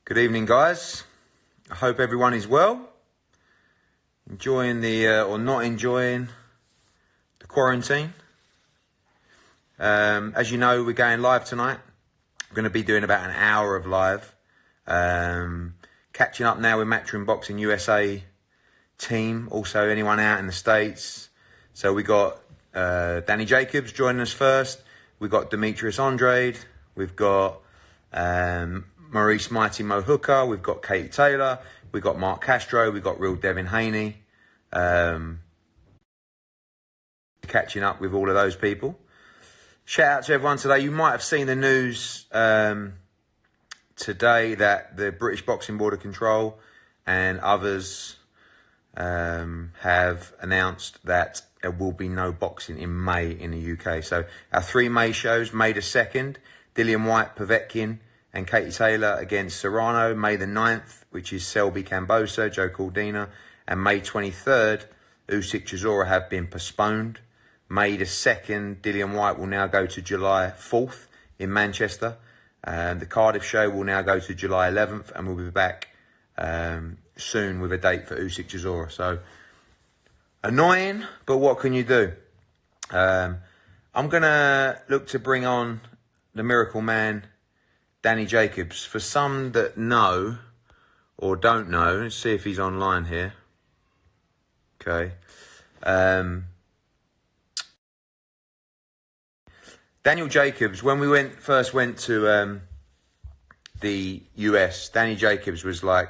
Good evening, guys. I hope everyone is well. Enjoying or not enjoying the quarantine. As you know, we're going live tonight. I'm going to be doing about an hour of live. Catching up now with Matchroom Boxing USA team. Also, anyone out in the States. So we got Danny Jacobs joining us first. We've got Demetrius Andrade. We've got Maurice Mighty Mo Hooker. We've got Katie Taylor. We've got Mark Castro. We've got real Devin Haney. Catching up with all of those people. Shout out to everyone today. You might have seen the news today that the British Boxing Board of Control and others have announced that there will be no boxing in May in the UK. So our 3 May shows, May the 2nd, Dillian Whyte, Povetkin and Katie Taylor against Serrano. May the 9th, which is Selby Cambosa, Joe Caldina. And May 23rd, Usyk Chisora have been postponed. May the 2nd, Dillian Whyte will now go to July 4th in Manchester. The Cardiff show will now go to July 11th, and we'll be back soon with a date for Usyk Chisora. So, annoying, but what can you do? I'm going to look to bring on the Miracle Man, Danny Jacobs. For some that know or don't know, let's see if he's online here. Okay. Daniel Jacobs, when we first went to the US, Danny Jacobs was like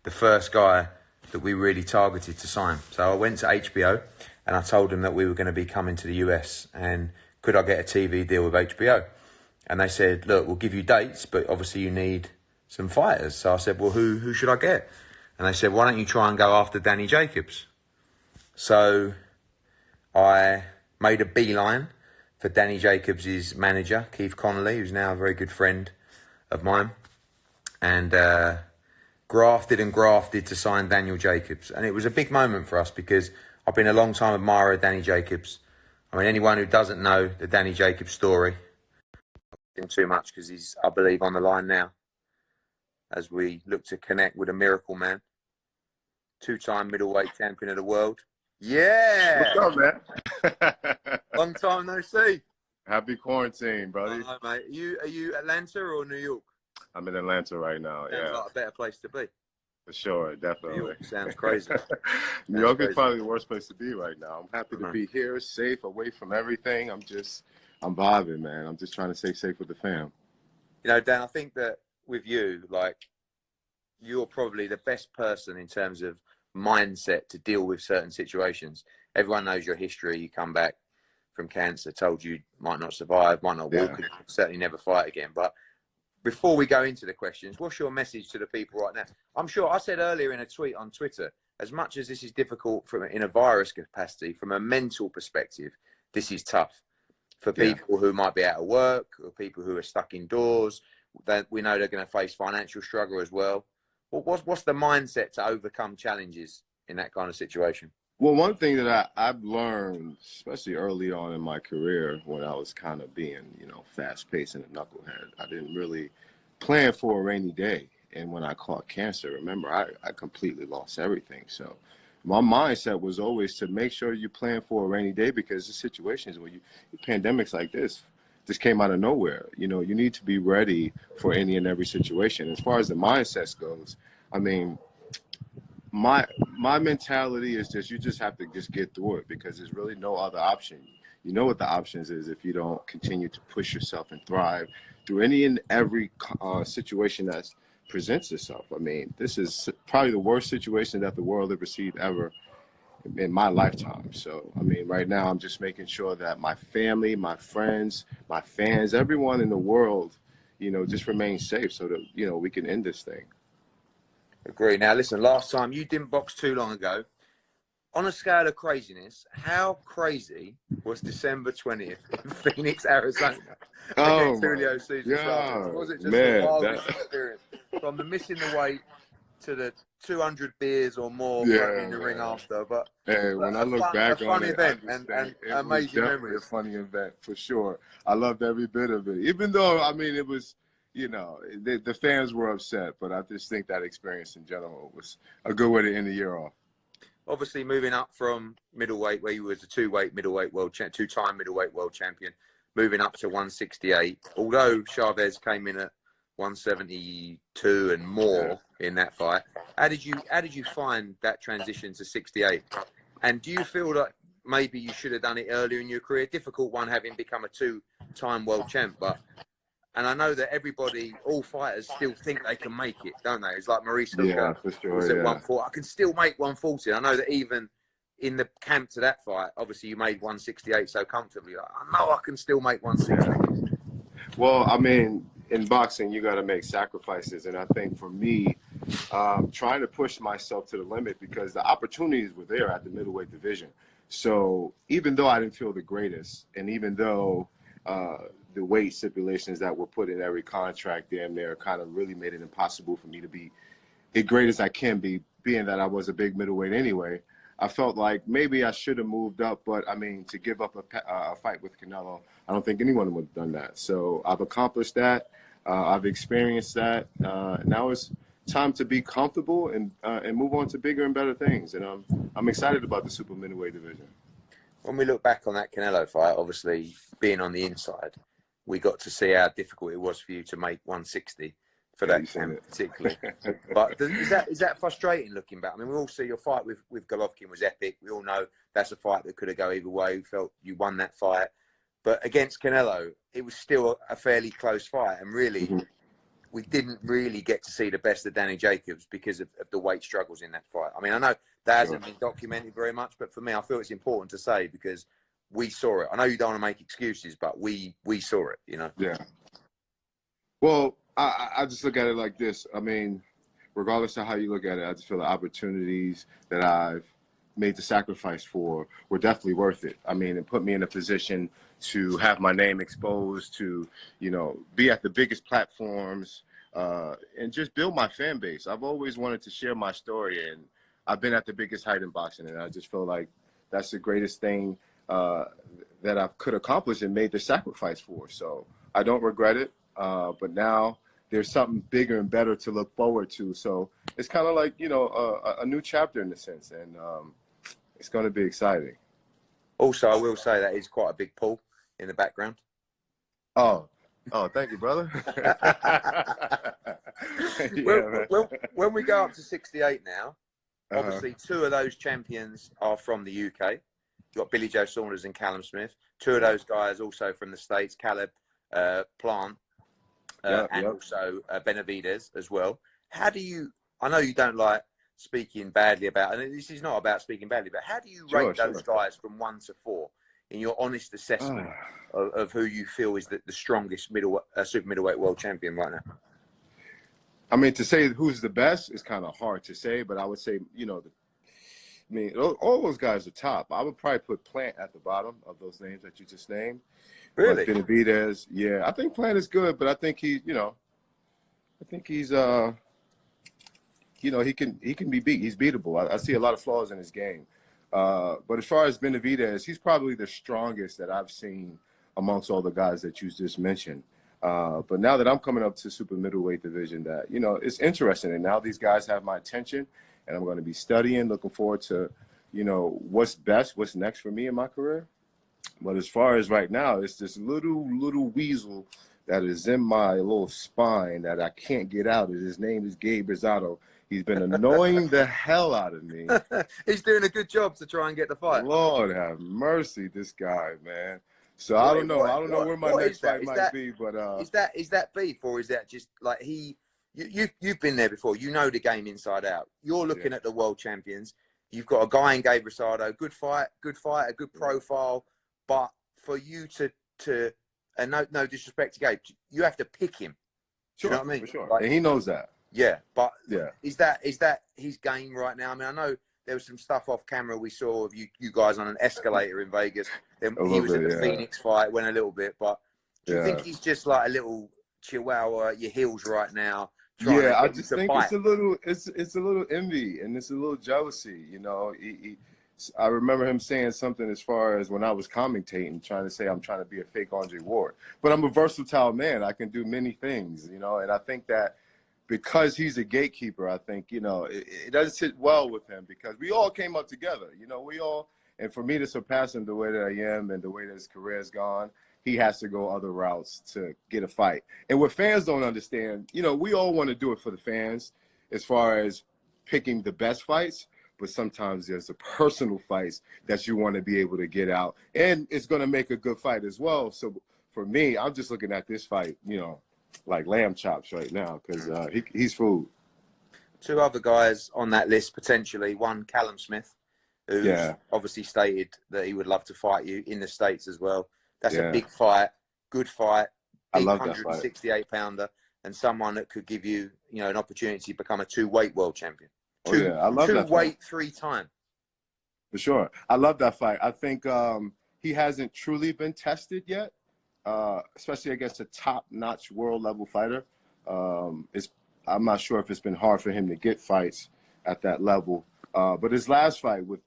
the first guy that we really targeted to sign. So I went to HBO and I told them that we were going to be coming to the US and could I get a TV deal with HBO? And they said, look, we'll give you dates, but obviously you need some fighters. So I said, well, who should I get? And they said, why don't you try and go after Danny Jacobs? So I made a beeline for Danny Jacobs' manager, Keith Connolly, who's now a very good friend of mine, and grafted to sign Daniel Jacobs. And it was a big moment for us because I've been a long time admirer of Danny Jacobs. I mean, anyone who doesn't know the Danny Jacobs story, not too much because he's, I believe, on the line now as we look to connect with a Miracle Man, 2-time middleweight champion of the world. Yeah! What's up, man? Long time no see. Happy quarantine, buddy. Hi, mate. Are you Atlanta or New York? I'm in Atlanta right now. Sounds like a better place to be. For sure, definitely. New York sounds crazy. New York is probably the worst place to be right now. I'm happy to be here, safe, away from everything. I'm vibing, man. I'm just trying to stay safe with the fam. You know, Dan, I think that with you, like, you're probably the best person in terms of mindset to deal with certain situations. Everyone knows your history. You come back from cancer, told you might not survive, might not walk, and certainly never fight again. But before we go into the questions, what's your message to the people right now? I'm sure I said earlier in a tweet on Twitter, as much as this is difficult in a virus capacity, from a mental perspective, this is tough for people who might be out of work or people who are stuck indoors. That we know they're going to face financial struggle as well. What's the mindset to overcome challenges in that kind of situation? Well, one thing that I've learned, especially early on in my career, when I was kind of being, fast-paced and a knucklehead, I didn't really plan for a rainy day. And when I caught cancer, remember, I completely lost everything. So my mindset was always to make sure you plan for a rainy day, because the situations where pandemics like this came out of nowhere. You need to be ready for any and every situation. As far as the mindset goes, I mean, my mentality is you just have to just get through it, because there's really no other option. You know what the options is if you don't continue to push yourself and thrive through any and every situation that presents itself. I mean, this is probably the worst situation that the world ever seen ever in my lifetime. So, I mean, right now I'm just making sure that my family, my friends, my fans, everyone in the world, just remain safe so that, we can end this thing. Agree. Now, listen, last time you didn't box too long ago. On a scale of craziness, how crazy was December 20th in Phoenix, Arizona against Julio Cesar Chavez? Was it just a wild experience? From the missing the weight to the 200 beers or more in the ring after. But when I look back on it, event and amazing memory. A funny event for sure. I loved every bit of it, even though, I mean, it was you know, the fans were upset, but I just think that experience in general was a good way to end the year off. Obviously, moving up from middleweight, where you was a two-time middleweight world champion, moving up to 168. Although Chavez came in at 172 and more in that fight, how did you find that transition to 68? And do you feel like maybe you should have done it earlier in your career? Difficult one, having become a two-time world champ, and I know that all fighters still think they can make it, don't they? It's like Maurice Hooker For sure, was at 140. I can still make 140. I know that even in the camp to that fight, obviously you made 168 so comfortably. I know I can still make 160. Well, I mean, in boxing, you got to make sacrifices. And I think for me, trying to push myself to the limit, because the opportunities were there at the middleweight division. So even though I didn't feel the greatest, and even though the weight stipulations that were put in every contract damn near kind of really made it impossible for me to be as great as I can be, being that I was a big middleweight anyway, I felt like maybe I should have moved up. But, I mean, to give up a fight with Canelo, I don't think anyone would have done that. So I've accomplished that. I've experienced that. Now it's time to be comfortable and move on to bigger and better things. And I'm excited about the super middleweight division. When we look back on that Canelo fight, obviously being on the inside, we got to see how difficult it was for you to make 160 for that camp particularly. But is that frustrating looking back? I mean, we all see your fight with Golovkin was epic. We all know that's a fight that could have gone either way. We felt you won that fight. But against Canelo, it was still a fairly close fight. And really, we didn't really get to see the best of Danny Jacobs because of the weight struggles in that fight. I mean, I know that hasn't been documented very much, but for me, I feel it's important to say because we saw it. I know you don't want to make excuses, but we saw it, you know? Yeah. Well, I just look at it like this. I mean, regardless of how you look at it, I just feel the opportunities that I've made the sacrifice for were definitely worth it. I mean, it put me in a position to have my name exposed, to, you know, be at the biggest platforms, and just build my fan base. I've always wanted to share my story, and I've been at the biggest height in boxing, and I just feel like that's the greatest thing that I could accomplish and made the sacrifice for. So I don't regret it, but now there's something bigger and better to look forward to. So it's kind of like, you know, a new chapter in a sense, and it's going to be exciting. Also, I will say that is quite a big pull in the background. Oh, thank you, brother. When we go up to 68 now, obviously two of those champions are from the UK. You've got Billy Joe Saunders and Callum Smith. Two of those guys also from the States, Caleb Plant and also Benavidez as well. How do you, I know you don't like speaking badly about, and this is not about speaking badly, but how do you rate those guys from 1 to 4 in your honest assessment of who you feel is the strongest super middleweight world champion right now? I mean, to say who's the best is kind of hard to say, but I would say, you know, I mean, all those guys are top. I would probably put Plant at the bottom of those names that you just named. Really? Benavidez, yeah. I think Plant is good, but I think he's, you know, you know, he can be beat. He's beatable. I see a lot of flaws in his game. But as far as Benavidez, he's probably the strongest that I've seen amongst all the guys that you just mentioned. But now that I'm coming up to super middleweight division, that, you know, it's interesting. And now these guys have my attention, and I'm going to be studying, looking forward to, you know, what's next for me in my career. But as far as right now, it's this little weasel that is in my little spine that I can't get out. His name is Gabe Rosado. He's been annoying the hell out of me. He's doing a good job to try and get the fight. Lord have mercy, this guy, man. So I don't know. I don't know where my next fight might be, but is that beef, or is that just like you've been there before? You know the game inside out. You're looking at the world champions. You've got a guy in Gabe Rosado, good fighter, good profile. But for you to and no disrespect to Gabe, you have to pick him. Sure, you know what I mean? For sure. Like, and he knows that. Yeah, but yeah, is that his game right now? I mean, I know there was some stuff off camera we saw of you guys on an escalator in Vegas. Then he was at the Phoenix fight, went a little bit, but do you think he's just like a little chihuahua at your heels right now? I just think it's a little envy and it's a little jealousy. You know, I remember him saying something as far as when I was commentating, trying to say I'm trying to be a fake Andre Ward. But I'm a versatile man. I can do many things, you know, and I think that because he's a gatekeeper, I think, you know, it doesn't sit well with him because we all came up together, you know, and for me to surpass him the way that I am and the way that his career has gone, he has to go other routes to get a fight. And what fans don't understand, you know, we all want to do it for the fans as far as picking the best fights, but sometimes there's the personal fights that you want to be able to get out, and it's going to make a good fight as well. So for me, I'm just looking at this fight, you know, like lamb chops right now because he's food. Two other guys on that list potentially. One, Callum Smith, who's obviously stated that he would love to fight you in the States as well. That's a big fight, good fight, big 168-pounder, and someone that could give you, you know, an opportunity to become a two-weight world champion. I love that two-weight, 3-time. For sure. I love that fight. I think he hasn't truly been tested yet, especially against a top-notch world-level fighter. I'm not sure if it's been hard for him to get fights at that level. But his last fight with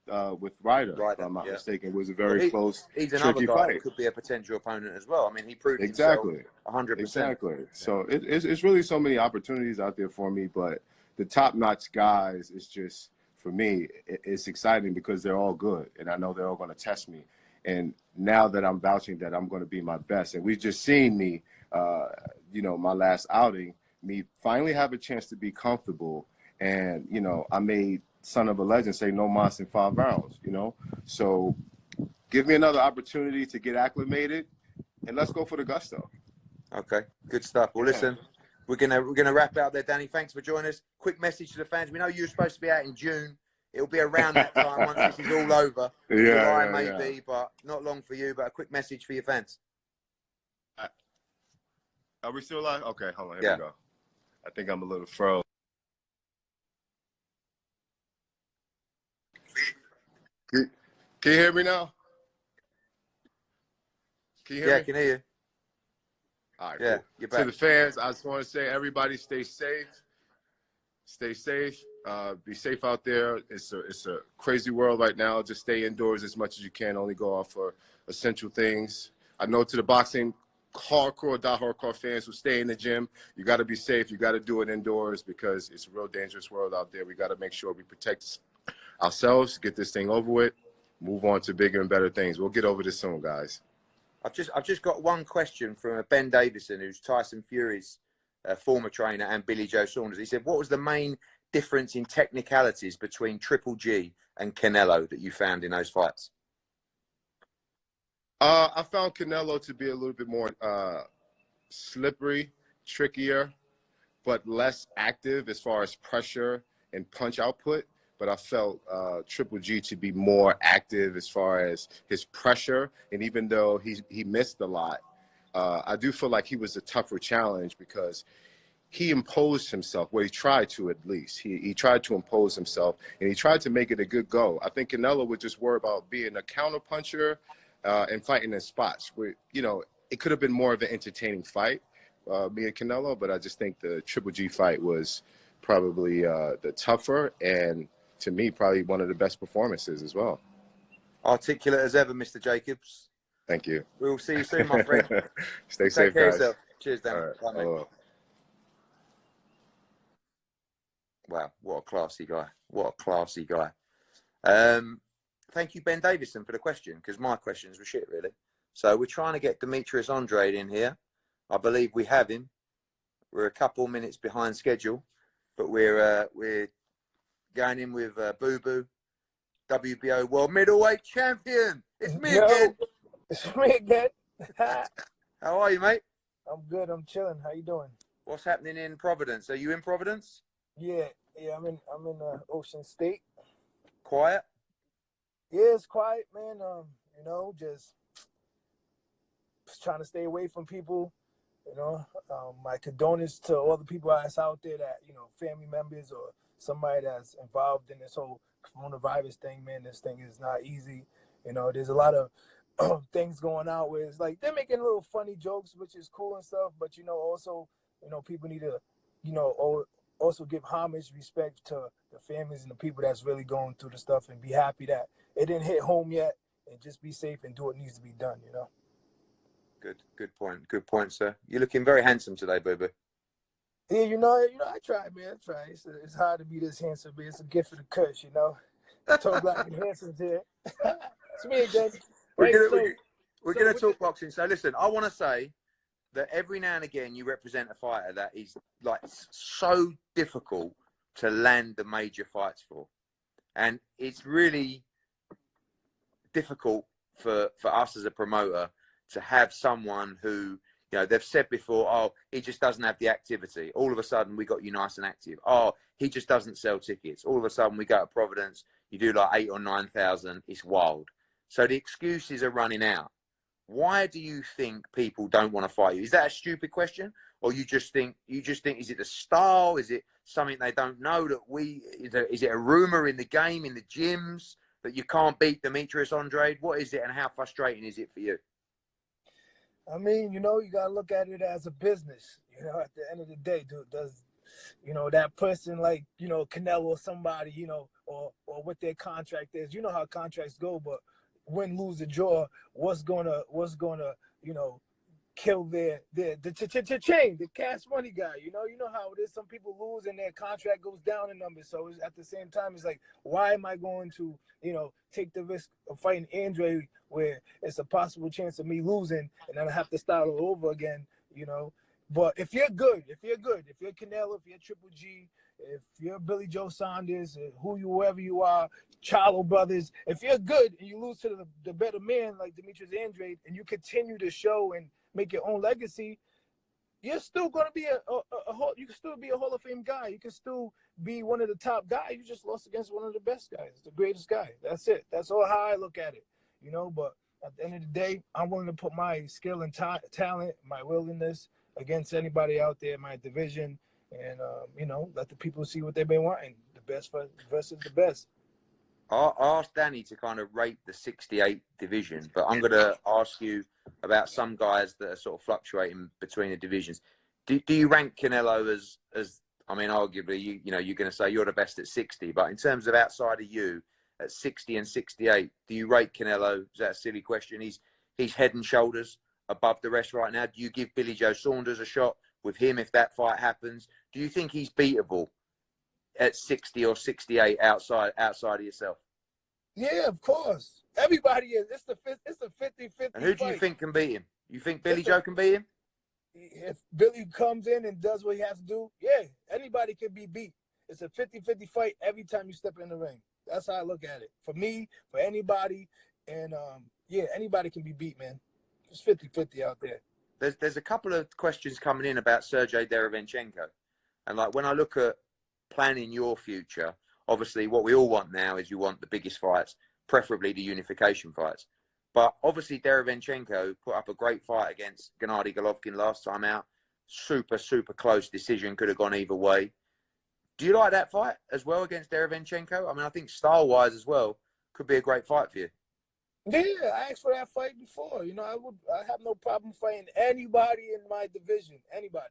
Ryder, if I'm not mistaken, was a very close, he's another tricky guy fight. who could be a potential opponent as well. I mean, he proved himself 100%. Exactly. So it's really so many opportunities out there for me, but the top-notch guys is just, for me, it's exciting because they're all good, and I know they're all going to test me. And now that I'm vouching that I'm going to be my best, and we've just seen me, you know, my last outing, me finally have a chance to be comfortable. And, you know, I made Son of a Legend say no mas in 5 rounds, you know. So give me another opportunity to get acclimated, and let's go for the gusto. Okay, good stuff. Well, listen, we're gonna wrap it up there, Danny. Thanks for joining us. Quick message to the fans. We know you're supposed to be out in June. It'll be around that time once this is all over. July maybe, but not long for you. But a quick message for your fans. Are we still live? Okay, hold on. Here we go. I think I'm a little froze. Can you hear me now? Can you hear me? I can hear you. All right, cool. You're back. To the fans, I just want to say, everybody stay safe. Stay safe. Be safe out there. It's a crazy world right now. Just stay indoors as much as you can. Only go out for essential things. I know to the boxing hardcore fans who stay in the gym, you got to be safe. You got to do it indoors because it's a real dangerous world out there. We got to make sure we protect ourselves, get this thing over with, move on to bigger and better things. We'll get over this soon, guys. I've just got one question from Ben Davison, who's Tyson Fury's former trainer, and Billy Joe Saunders. He said, what was the main difference in technicalities between Triple G and Canelo that you found in those fights? I found Canelo to be a little bit more slippery, trickier, but less active as far as pressure and punch output. But I felt Triple G to be more active as far as his pressure. And even though he missed a lot, I do feel like he was a tougher challenge because he imposed himself. Well, he tried to, at least. He tried to impose himself, and he tried to make it a good go. I think Canelo would just worry about being a counterpuncher and fighting in spots where, you know, it could have been more of an entertaining fight, me and Canelo, but I just think the Triple G fight was probably the tougher and, to me, probably one of the best performances as well. Articulate as ever, Mr. Jacobs. Thank you. We'll see you soon, my friend. Stay safe, guys. Yourself. Cheers, Dan. Right. Bye, mate. Wow, what a classy guy. What a classy guy. Thank you, Ben Davison, for the question, because my questions were shit, really. So we're trying to get Demetrius Andrade in here. I believe we have him. We're a couple minutes behind schedule, but we're going in with Boo Boo, WBO World Middleweight Champion. It's me again. It's me again. How are you, mate? I'm good. I'm chilling. How you doing? What's happening in Providence? Are you in Providence? Yeah. I'm in Ocean State. Quiet? Yeah, it's quiet, man. You know, just trying to stay away from people. You know, my condolences to all the people that's out there that, you know, family members or somebody that's involved in this whole coronavirus thing, man. This thing is not easy. You know, there's a lot of things going on where it's like they're making little funny jokes, which is cool and stuff. But, you know, also, you know, people need to, you know, also give homage, respect to the families and the people that's really going through the stuff, and be happy that it didn't hit home yet, and just be safe and do what needs to be done, you know? Good point, sir. You're looking very handsome today, boo-boo. Yeah, I try, man. I try. It's hard to be this handsome, man. It's a gift of the curse, you know? Tall, black, and handsome here. It's me again. We're gonna talk boxing. So listen, I want to say that every now and again you represent a fighter that is like so difficult to land the major fights for, and it's really difficult for us as a promoter to have someone who, you know, they've said before, oh, he just doesn't have the activity. All of a sudden we got you nice and active. Oh, he just doesn't sell tickets. All of a sudden we go to Providence, you do like 8,000 or 9,000. It's wild. So the excuses are running out. Why do you think people don't want to fight you? Is that a stupid question? Or you just think, is it the style? Is it something they don't know that is it a rumor in the game, in the gyms, that you can't beat Demetrius Andrade? What is it, and how frustrating is it for you? I mean, you know, you got to look at it as a business. You know, at the end of the day, does, you know, that person like, you know, Canelo or somebody, you know, or what their contract is. You know how contracts go, but win, lose, or draw, what's gonna, you know, kill the chain, the cash money guy. You know how it is. Some people lose and their contract goes down in numbers. So at the same time, it's like, why am I going to, you know, take the risk of fighting Andre where it's a possible chance of me losing and then I have to start all over again, you know? But if you're good, if you're Canelo, if you're Triple G, if you're Billy Joe Saunders, whoever you are, Charlo Brothers, if you're good and you lose to the better man like Demetrius Andrade, and you continue to show and make your own legacy, you're still going to be you can still be a Hall of Fame guy. You can still be one of the top guys. You just lost against one of the best guys, the greatest guy. That's it. That's all how I look at it, you know. But at the end of the day, I'm willing to put my skill and talent, my willingness against anybody out there in my division, and you know, let the people see what they've been wanting. The best versus the best. I asked Danny to kind of rate the 68 division, but I'm going to ask you about some guys that are sort of fluctuating between the divisions. Do you rank Canelo as I mean, arguably, you know, you're going to say you're the best at 60, but in terms of outside of you at 60 and 68, do you rate Canelo? Is that a silly question? He's head and shoulders above the rest right now. Do you give Billy Joe Saunders a shot with him if that fight happens? Do you think he's beatable at 60 or 68 outside of yourself? Yeah, of course. Everybody is. It's a 50-50 And who do you think can beat him? You think Billy Joe can beat him? If Billy comes in and does what he has to do, yeah, anybody can be beat. It's a 50-50 fight every time you step in the ring. That's how I look at it. For me, for anybody, and yeah, anybody can be beat, man. It's 50-50 out there. There's a couple of questions coming in about Sergey Derevyanchenko. And like when I look at planning your future, obviously what we all want now is you want the biggest fights, preferably the unification fights. But obviously Derevyanchenko put up a great fight against Gennady Golovkin last time out. Super, super close decision. Could have gone either way. Do you like that fight as well against Derevyanchenko? I mean, I think style-wise as well, could be a great fight for you. Yeah, I asked for that fight before. You know, I have no problem fighting anybody in my division. Anybody.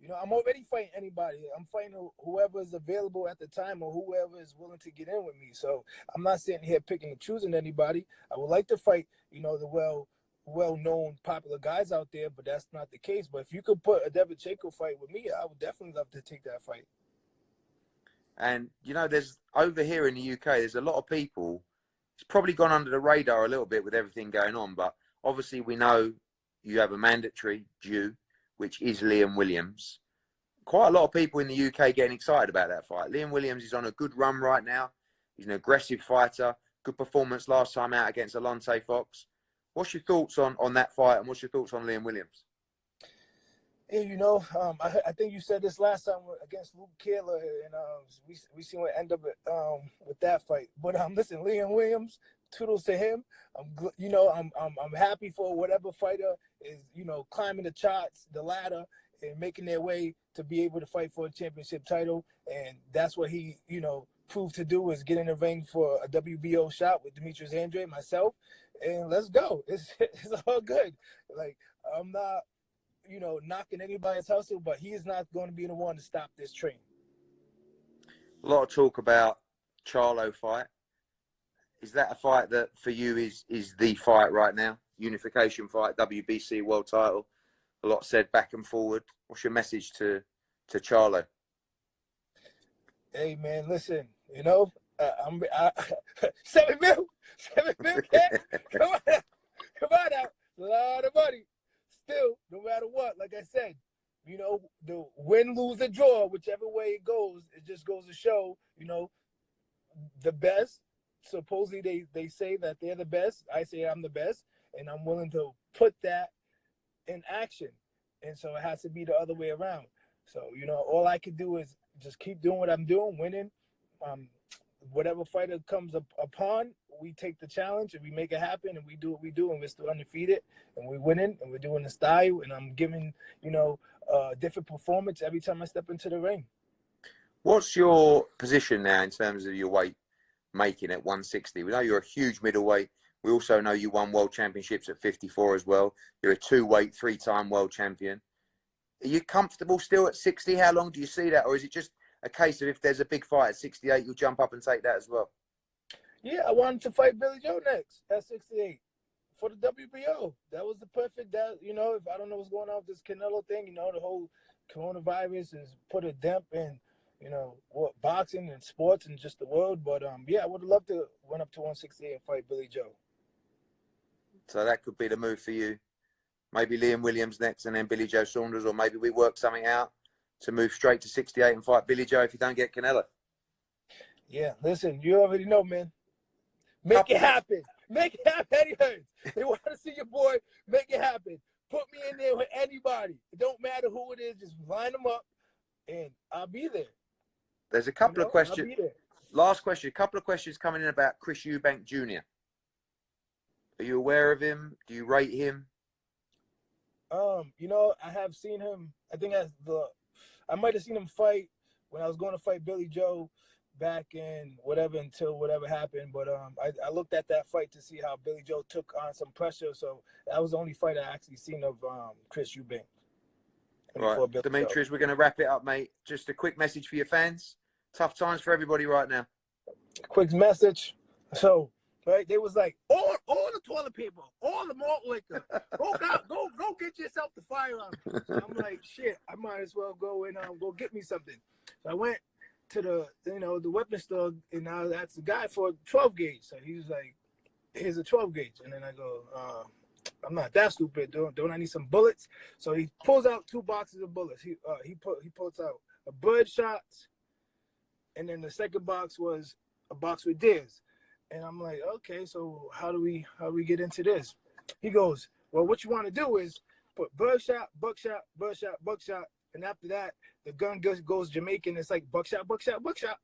You know, I'm already fighting anybody. I'm fighting whoever is available at the time or whoever is willing to get in with me. So I'm not sitting here picking and choosing anybody. I would like to fight, you know, the well-known, popular guys out there, but that's not the case. But if you could put a Derevyanchenko fight with me, I would definitely love to take that fight. And, you know, there's over here in the UK, there's a lot of people. It's probably gone under the radar a little bit with everything going on, but obviously we know you have a mandatory due, which is Liam Williams. Quite a lot of people in the UK getting excited about that fight. Liam Williams is on a good run right now. He's an aggressive fighter. Good performance last time out against Alonte Fox. What's your thoughts on that fight, and what's your thoughts on Liam Williams? Yeah, you know, I think you said this last time against Luke Kayla, and we seen what ended up with that fight. But listen, Liam Williams, toodles to him. I'm happy for whatever fighter is, you know, climbing the charts, the ladder, and making their way to be able to fight for a championship title. And that's what he, you know, proved to do, is get in the ring for a WBO shot with Demetrius Andrade, myself, and let's go. It's all good. Like, I'm not, you know, knocking anybody's hustle, but he is not going to be the one to stop this train. A lot of talk about Charlo fight. Is that a fight that for you is the fight right now? Unification fight, WBC world title. A lot said back and forward. What's your message to Charlo? Hey man, listen, you know, I'm 7 mil, 7 mil, cat. Come on out, a lot of money. Still, no matter what, like I said, you know, the win, lose, or draw, whichever way it goes, it just goes to show, you know, the best. Supposedly they say that they're the best. I say I'm the best, and I'm willing to put that in action. And so it has to be the other way around. So, you know, all I can do is just keep doing what I'm doing, winning. Whatever fighter comes upon, we take the challenge and we make it happen, and we do what we do, and we're still undefeated, and we're winning, and we're doing the style, and I'm giving, you know, different performance every time I step into the ring. What's your position now in terms of your weight making at 160? We know you're a huge middleweight. We also know you won world championships at 54 as well. You're a two-weight, three-time world champion. Are you comfortable still at 60? How long do you see that? Or is it just a case of if there's a big fight at 68, you'll jump up and take that as well? Yeah, I wanted to fight Billy Joe next at 68 for the WBO. That was the perfect, you know, if I don't know what's going on with this Canelo thing, you know, the whole coronavirus has put a dent in, you know, what boxing and sports and just the world. But yeah, I would have loved to went up to 168 and fight Billy Joe. So that could be the move for you. Maybe Liam Williams next and then Billy Joe Saunders, or maybe we work something out to move straight to 68 and fight Billy Joe if you don't get Canelo. Yeah, listen, you already know, man. Make it happen. Make it happen, Eddie Hearn. They want to see your boy. Make it happen. Put me in there with anybody. It don't matter who it is. Just line them up, and I'll be there. There's a couple of questions. Last question. A couple of questions coming in about Chris Eubank Jr. Are you aware of him? Do you rate him? You know, I have seen him. I think I might have seen him fight when I was going to fight Billy Joe back in until whatever happened. But I looked at that fight to see how Billy Joe took on some pressure. So that was the only fight I actually seen of Chris Eubank. Right, Demetrius, we're going to wrap it up, mate. Just a quick message for your fans. Tough times for everybody right now. Quick message. So, right, they was like, all the toilet paper, all the malt liquor, go get yourself the firearm. So I'm like, shit, I might as well go and go get me something. So I went to the weapon store, and I asked the guy for a 12 gauge. So he was like, here's a 12 gauge. And then I go, I'm not that stupid. Don't I need some bullets? So he pulls out 2 boxes of bullets. He pulls out a bird shot, and then the second box was a box with dares. And I'm like, okay, so how do we get into this? He goes, well, what you want to do is put birdshot, buckshot, birdshot, buckshot, and after that, the gun goes Jamaican. It's like buckshot, buckshot, buckshot.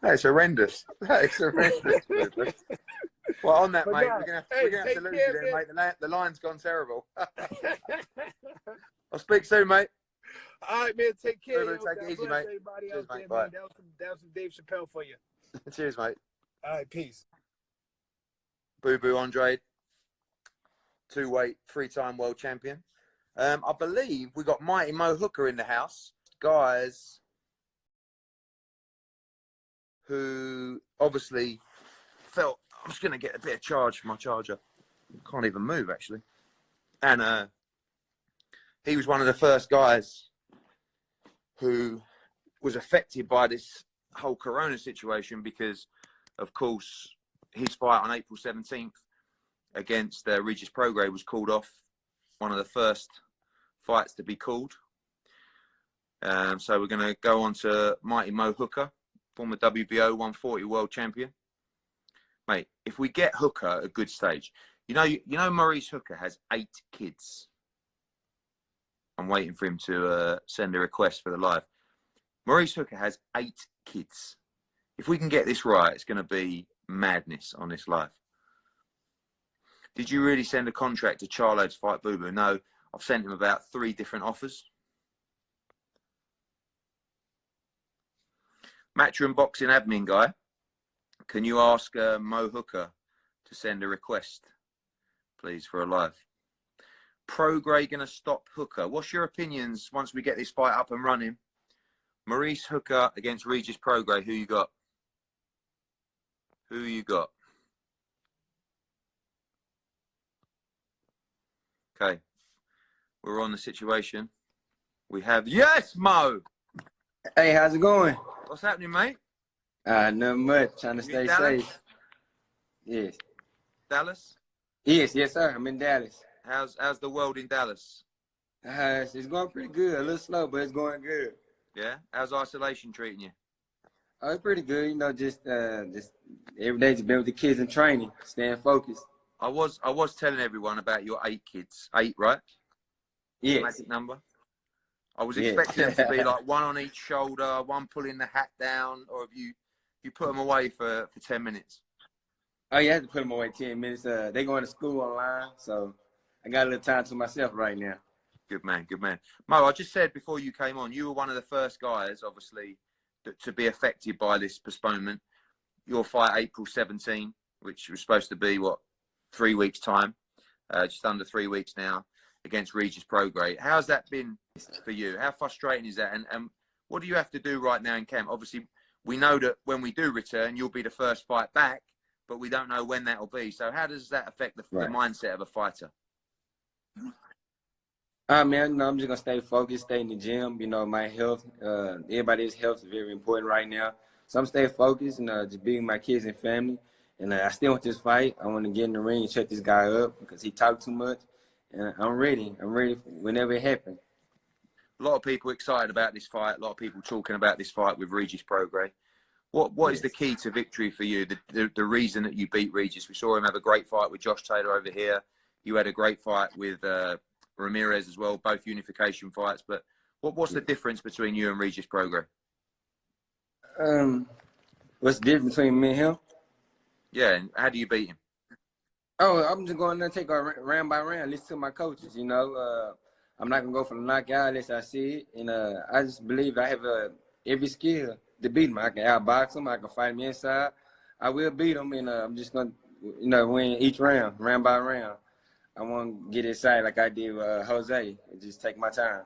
That's horrendous. That is horrendous. Well, on that, mate, we're gonna have to lose you there, mate. The line's gone terrible. I'll speak soon, mate. All right, man. Take care. Take it easy, mate. Cheers, mate. Bye. That was some Dave Chappelle for you. Cheers, mate. All right, peace. Boo Boo Andrade, 2-weight, 3-time world champion. I believe we got Mighty Mo Hooker in the house, guys, who obviously felt I'm just going to get a bit of charge for my charger. Can't even move, actually. And he was one of the first guys who was affected by this whole corona situation because, of course, his fight on April 17th against Regis Prograis was called off, one of the first fights to be called. So we're going to go on to Mighty Mo Hooker, former WBO 140 world champion. Mate, if we get Hooker at a good stage, you know Maurice Hooker has 8 kids. I'm waiting for him to send a request for the live. Maurice Hooker has 8 kids. If we can get this right, it's going to be madness on this live. Did you really send a contract to Charlo to fight Boo Boo? No, I've sent him about 3 different offers. Matchroom Boxing admin guy, can you ask Mo Hooker to send a request, please, for a live? Prograis going to stop Hooker? What's your opinions once we get this fight up and running? Maurice Hooker against Regis Prograis. Who you got? Who you got? Okay. We're on the situation. We have... Yes, Mo! Hey, how's it going? What's happening, mate? Nothing much. Trying to stay safe. Yes. Dallas? Yes, sir. I'm in Dallas. How's the world in Dallas? It's going pretty good. A little slow, but it's going good. Yeah? How's isolation treating you? Oh, it's pretty good. You know, just every day just been with the kids in training, staying focused. I was telling everyone about your 8 kids. 8, right? Yes. Magic number. I was expecting them to be like one on each shoulder, one pulling the hat down, or have you put them away for 10 minutes? Oh, you have to put them away 10 minutes. They going to school online, so I got a little time to myself right now. Good man, good man. Mo, I just said before you came on, you were one of the first guys, obviously, to be affected by this postponement. Your fight April 17, which was supposed to be, 3 weeks' time, just under 3 weeks now, against Regis Prograis. How's that been for you? How frustrating is that? And what do you have to do right now in camp? Obviously, we know that when we do return, you'll be the first fight back, but we don't know when that will be. So how does that affect the mindset of a fighter? Man, no, I'm just going to stay focused, stay in the gym. You know, my health, everybody's health is very important right now. So I'm staying focused and just being my kids and family. And I still want this fight. I want to get in the ring and check this guy up because he talked too much. And I'm ready. I'm ready whenever it happens. A lot of people excited about this fight. A lot of people talking about this fight with Regis Prograis. What is the key to victory for you? The reason that you beat Regis? We saw him have a great fight with Josh Taylor over here. You had a great fight with Ramirez as well, both unification fights. But what's the difference between you and Regis Prograis? What's the difference between me and him? Yeah, and how do you beat him? Oh, I'm just going to take a round by round, listen to my coaches, you know. I'm not going to go for the knockout unless I see it. And I just believe I have every skill to beat him. I can outbox him. I can fight him inside. I will beat him, and I'm just going to, win each round by round. I want to get inside like I did with Jose and just take my time.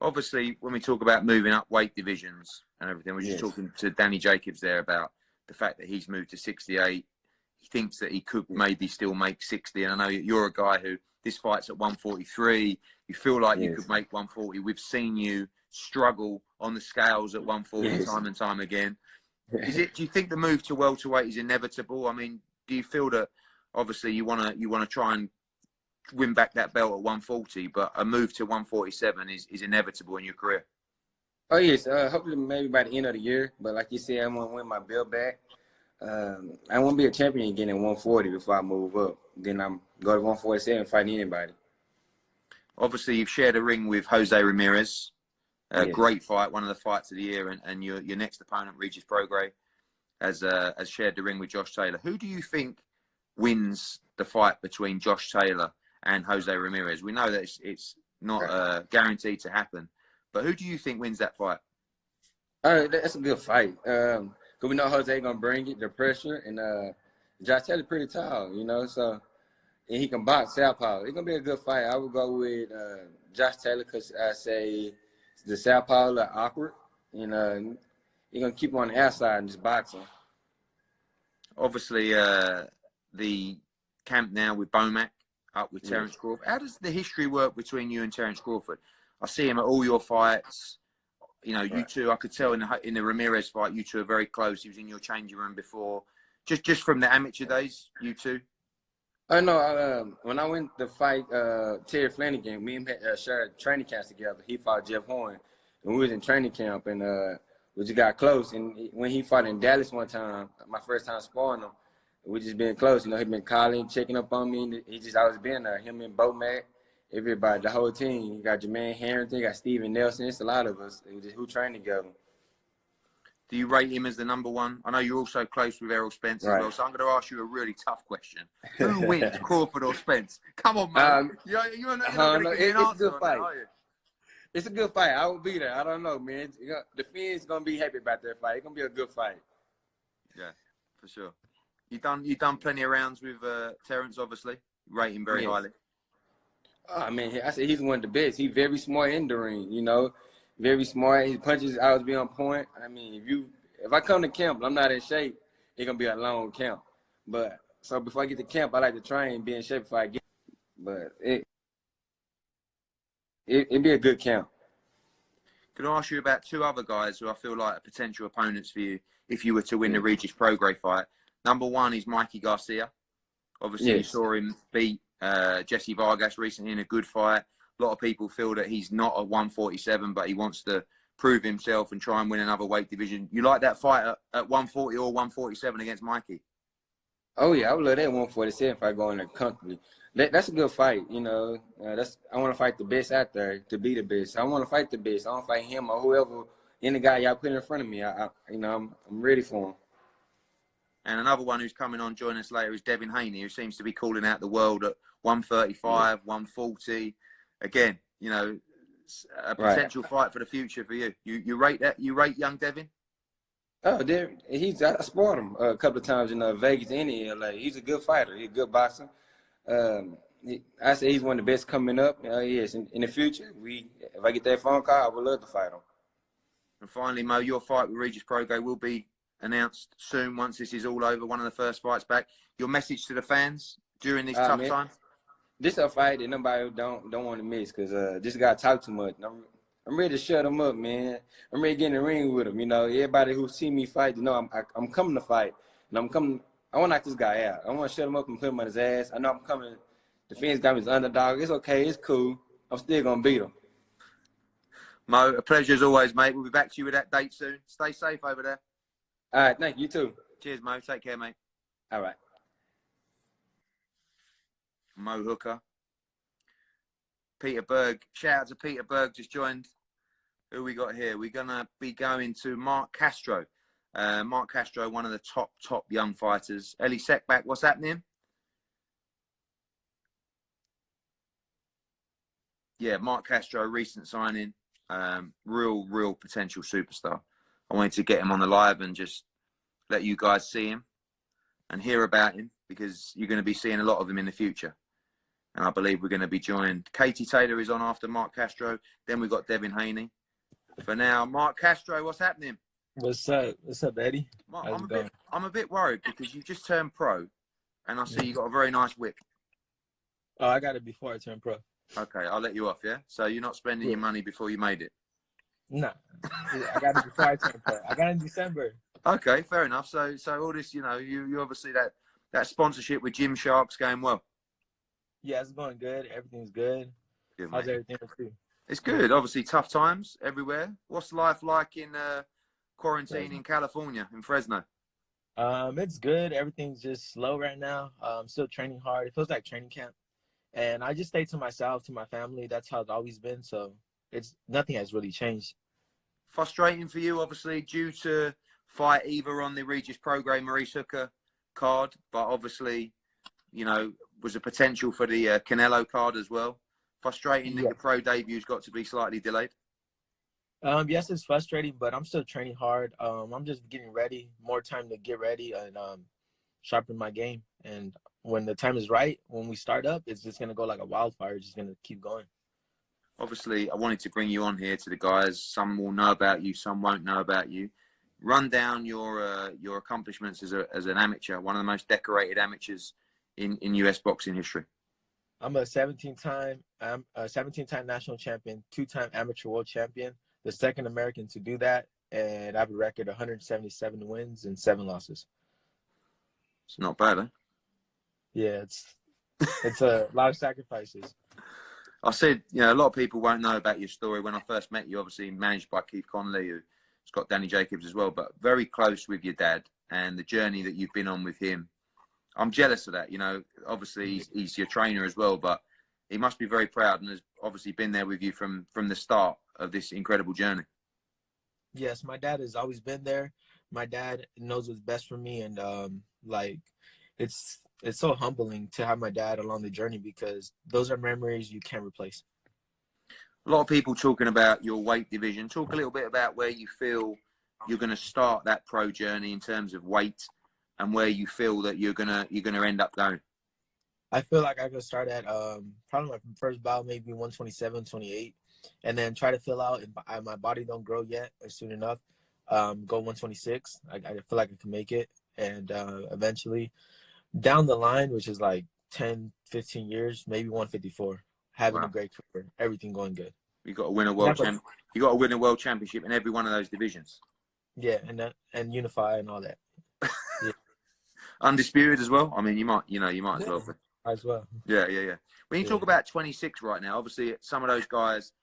Obviously, when we talk about moving up weight divisions and everything, we're just talking to Danny Jacobs there about the fact that he's moved to 68. He thinks that he could maybe still make 60. And I know you're a guy who this fight's at 143. You feel like you could make 140. We've seen you struggle on the scales at 140 time and time again. Do you think the move to welterweight is inevitable? I mean, do you feel that obviously you want to try and win back that belt at 140, but a move to 147 is inevitable in your career? Oh, yes. Hopefully maybe by the end of the year. But like you said, I want to win my belt back. I want to be a champion again at 140 before I move up. Then I'm go to 147 and fight anybody. Obviously, you've shared a ring with Jose Ramirez. Great fight, one of the fights of the year. And your next opponent, Regis Prograis, has shared the ring with Josh Taylor. Who do you think wins the fight between Josh Taylor and Jose Ramirez? We know that it's not guaranteed to happen. But who do you think wins that fight? That's a good fight. Because we know Jose going to bring it, the pressure. And Josh Taylor pretty tall, so and he can box southpaw. It's going to be a good fight. I would go with Josh Taylor because I say the southpaw a little awkward. And you're going to keep him on the outside and just box him. Obviously, the camp now with Bomac up with Terence Crawford. How does the history work between you and Terence Crawford? I see him at all your fights. You two, I could tell in the Ramirez fight, you two are very close. He was in your changing room before. Just from the amateur days, you two? I know. When I went to fight Terry Flanagan, me and him shared training camps together. He fought Jeff Hearn, and we was in training camp, and we just got close. And when he fought in Dallas one time, my first time sparring him, we just been close. He been calling, checking up on me. He just always been there. Him and Bomac, everybody, the whole team. You got Jermaine Harrington, you got Steven Nelson. It's a lot of us who train together. Do you rate him as the number one? I know you're also close with Errol Spence as well, so I'm going to ask you a really tough question. Who wins, Crawford or Spence? Come on, man. You're not going to give me an answer on that, are you? It's a good fight. I will be there. I don't know, man. The fans going to be happy about that fight. It's going to be a good fight. Yeah, for sure. You done plenty of rounds with Terence, obviously. You rate him very highly. I mean, I said he's one of the best. He's very smart in the ring, you know, very smart. His punches always be on point. I mean, if I come to camp and I'm not in shape, it's gonna be a long camp. But so before I get to camp, I like to train, be in shape before I get. But it'd be a good camp. Could I ask you about two other guys who I feel like are potential opponents for you if you were to win the Regis Prograis fight? Number one is Mikey Garcia. Obviously, you saw him beat Jesse Vargas recently in a good fight. A lot of people feel that he's not at 147, but he wants to prove himself and try and win another weight division. You like that fight at 140 or 147 against Mikey? Oh yeah, I would love that 147 if I go in there comfortably. That's a good fight, you know. I want to fight the best out there to be the best. I want to fight the best. I want to fight him or whoever, any guy y'all put in front of me. I'm ready for him. And another one who's coming on join us later is Devin Haney, who seems to be calling out the world at 135, 140. Again, you know, a potential fight for the future for you. You rate that? You rate young Devin? Oh, I sparred him a couple of times in Vegas and in LA. He's a good fighter. He's a good boxer. I say he's one of the best coming up. Yes, in the future, if I get that phone call, I would love to fight him. And finally, Mo, your fight with Regis Prograis will be announced soon once this is all over. One of the first fights back. Your message to the fans during this tough time? This a fight that nobody don't want to miss because this guy talk too much. I'm ready to shut him up, man. I'm ready to get in the ring with him. You know, everybody who see me fight, you know, I'm coming to fight, and I'm coming. I want to knock this guy out. I want to shut him up and put him on his ass. I know I'm coming. The fans got me as underdog. It's okay. It's cool. I'm still gonna beat him. Mo, a pleasure as always, mate. We'll be back to you with that date soon. Stay safe over there. All right, thank you. You too. Cheers, Mo. Take care, mate. All right. Mo Hooker. Peter Berg. Shout out to Peter Berg, just joined. Who we got here? We're going to be going to Mark Castro. Mark Castro, one of the top young fighters. Ellie Sekbak, what's happening? Yeah, Mark Castro, recent signing. Real potential superstar. I wanted to get him on the live and just let you guys see him and hear about him because you're going to be seeing a lot of him in the future. And I believe we're going to be joined. Katie Taylor is on after Mark Castro. Then we've got Devin Haney. For now, Mark Castro, what's happening? What's up? What's up, Eddie? Mark, I'm a bit worried because you just turned pro and I see you got a very nice whip. Oh, I got it before I turned pro. Okay, I'll let you off, yeah? So you're not spending your money before you made it? No. I got it before I turned pro. I got it in December. Okay, fair enough. So all this, you know, you obviously that sponsorship with Gymshark's going well. Yeah, it's going good. Everything's good. Good, How's mate. everything with you? It's good. Obviously, tough times everywhere. What's life like in quarantine in California, in Fresno? It's good. Everything's just slow right now. I'm still training hard. It feels like training camp. And I just stay to myself, to my family. That's how it's always been. So nothing has really changed. Frustrating for you, obviously, due to fight either on the Regis Prograis Maurice Hooker card, but obviously, you know, was a potential for the Canelo card as well. Frustrating that your pro debut's got to be slightly delayed. Yes, it's frustrating, but I'm still training hard. I'm just getting ready, more time to get ready and sharpen my game. And when the time is right, when we start up, it's just going to go like a wildfire. It's just going to keep going. Obviously, I wanted to bring you on here to the guys. Some will know about you, some won't know about you. Run down your accomplishments as an amateur, one of the most decorated amateurs in US boxing history. I'm a 17-time national champion, 2-time amateur world champion, the second American to do that, and I have a record of 177 wins and 7 losses. It's not bad, eh? Yeah, it's a lot of sacrifices. I said, you know, a lot of people won't know about your story. When I first met you, obviously managed by Keith Connolly, who's got Danny Jacobs as well, but very close with your dad and the journey that you've been on with him. I'm jealous of that. You know, obviously he's your trainer as well, but he must be very proud and has obviously been there with you from the start of this incredible journey. Yes, my dad has always been there. My dad knows what's best for me, and it's so humbling to have my dad along the journey because those are memories you can't replace. A lot of people talking about your weight division. Talk a little bit about where you feel you're going to start that pro journey in terms of weight and where you feel that you're gonna end up going. I feel like I could start at probably my first bout maybe 127, 28, and then try to fill out if my body don't grow yet or soon enough. Go 126. I feel like I can make it, and eventually down the line, which is like 10, 15 years, maybe 154. Having Wow. a great career, everything going good. You got to win a You got to win a world championship in every one of those divisions. Yeah, and unify and all that. Yeah. Undisputed as well. I mean, you might as well. But As well. yeah. When you talk Yeah. about 26 right now, obviously some of those guys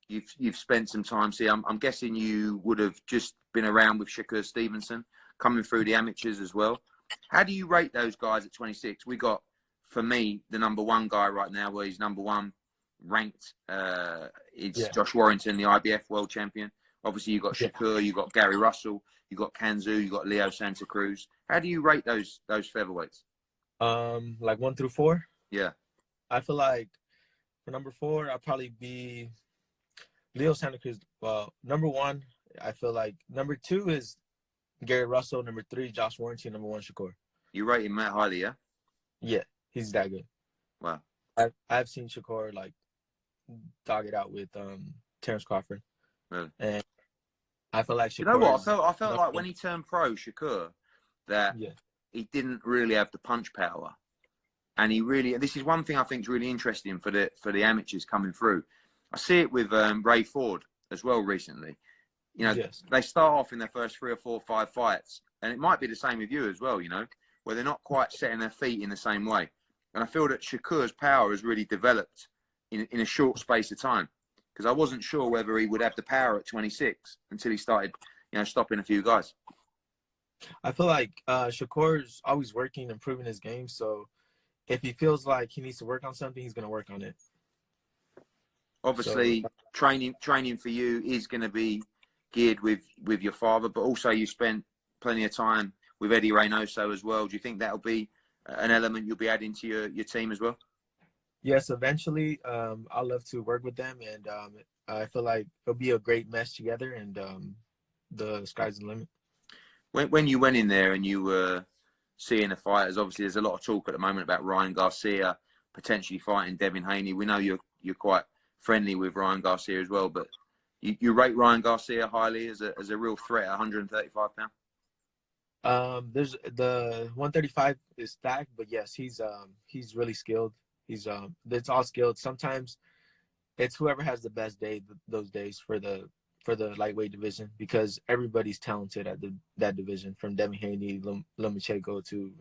you've spent some time. See, I'm guessing you would have just been around with Shakur Stevenson, coming through the amateurs as well. How do you rate those guys at 26? We got, for me, the number one guy right now, where he's number one ranked. It's Josh Warrington, the IBF world champion. Obviously, you've got Shakur, you've got Gary Russell, you've got Kanzu, you've got Leo Santa Cruz. How do you rate those featherweights? Like 1 through 4. Yeah. I feel like for number 4, I'll probably be Leo Santa Cruz. Well, number 1, I feel like number 2 is Gary Russell. Number 3, Josh Warrington. Number 1, Shakur. You rate him that highly, yeah? Yeah, he's that good. Wow. I've seen Shakur like dog it out with Terrence Crawford. Really? And I feel like Shakur. You know what? I felt like when he turned pro, Shakur, that he didn't really have the punch power, and this is one thing I think is really interesting for the amateurs coming through. I see it with Ray Ford as well recently. You know, they start off in their first 3 or 4, 5 fights, and it might be the same with you as well. You know, where they're not quite setting their feet in the same way. And I feel that Shakur's power has really developed in a short space of time, because I wasn't sure whether he would have the power at 26 until he started, stopping a few guys. I feel like Shakur's always working, improving his game. So if he feels like he needs to work on something, he's going to work on it. Obviously, training for you is going to be geared with your father, but also you spent plenty of time with Eddie Reynoso as well. Do you think that'll be an element you'll be adding to your team as well? Yes, eventually. I'd love to work with them, and I feel like it'll be a great mesh together, and the sky's the limit. When you went in there and you were seeing the fighters, obviously there's a lot of talk at the moment about Ryan Garcia potentially fighting Devin Haney. We know you're quite friendly with Ryan Garcia as well, but you rate Ryan Garcia highly as a real threat at 135 pounds? There's the 135 is stacked, but yes, he's really skilled. It's all skilled. Sometimes it's whoever has the best day those days for the lightweight division, because everybody's talented at that division, from Devin Haney, Lomachenko to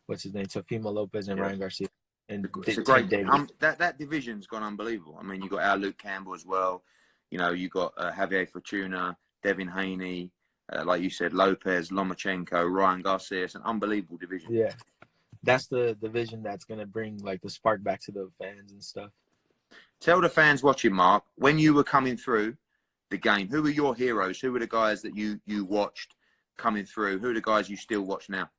what's his name, Teofimo Lopez and Ryan Garcia. And it's a great that division's gone unbelievable. I mean, you got our Luke Campbell as well. You know, you got Javier Fortuna, Devin Haney, like you said, Lopez, Lomachenko, Ryan Garcia. It's an unbelievable division. Yeah, that's the division that's gonna bring like the spark back to the fans and stuff. Tell the fans watching, Mark, when you were coming through the game, who were your heroes? Who were the guys that you watched coming through? Who are the guys you still watch now?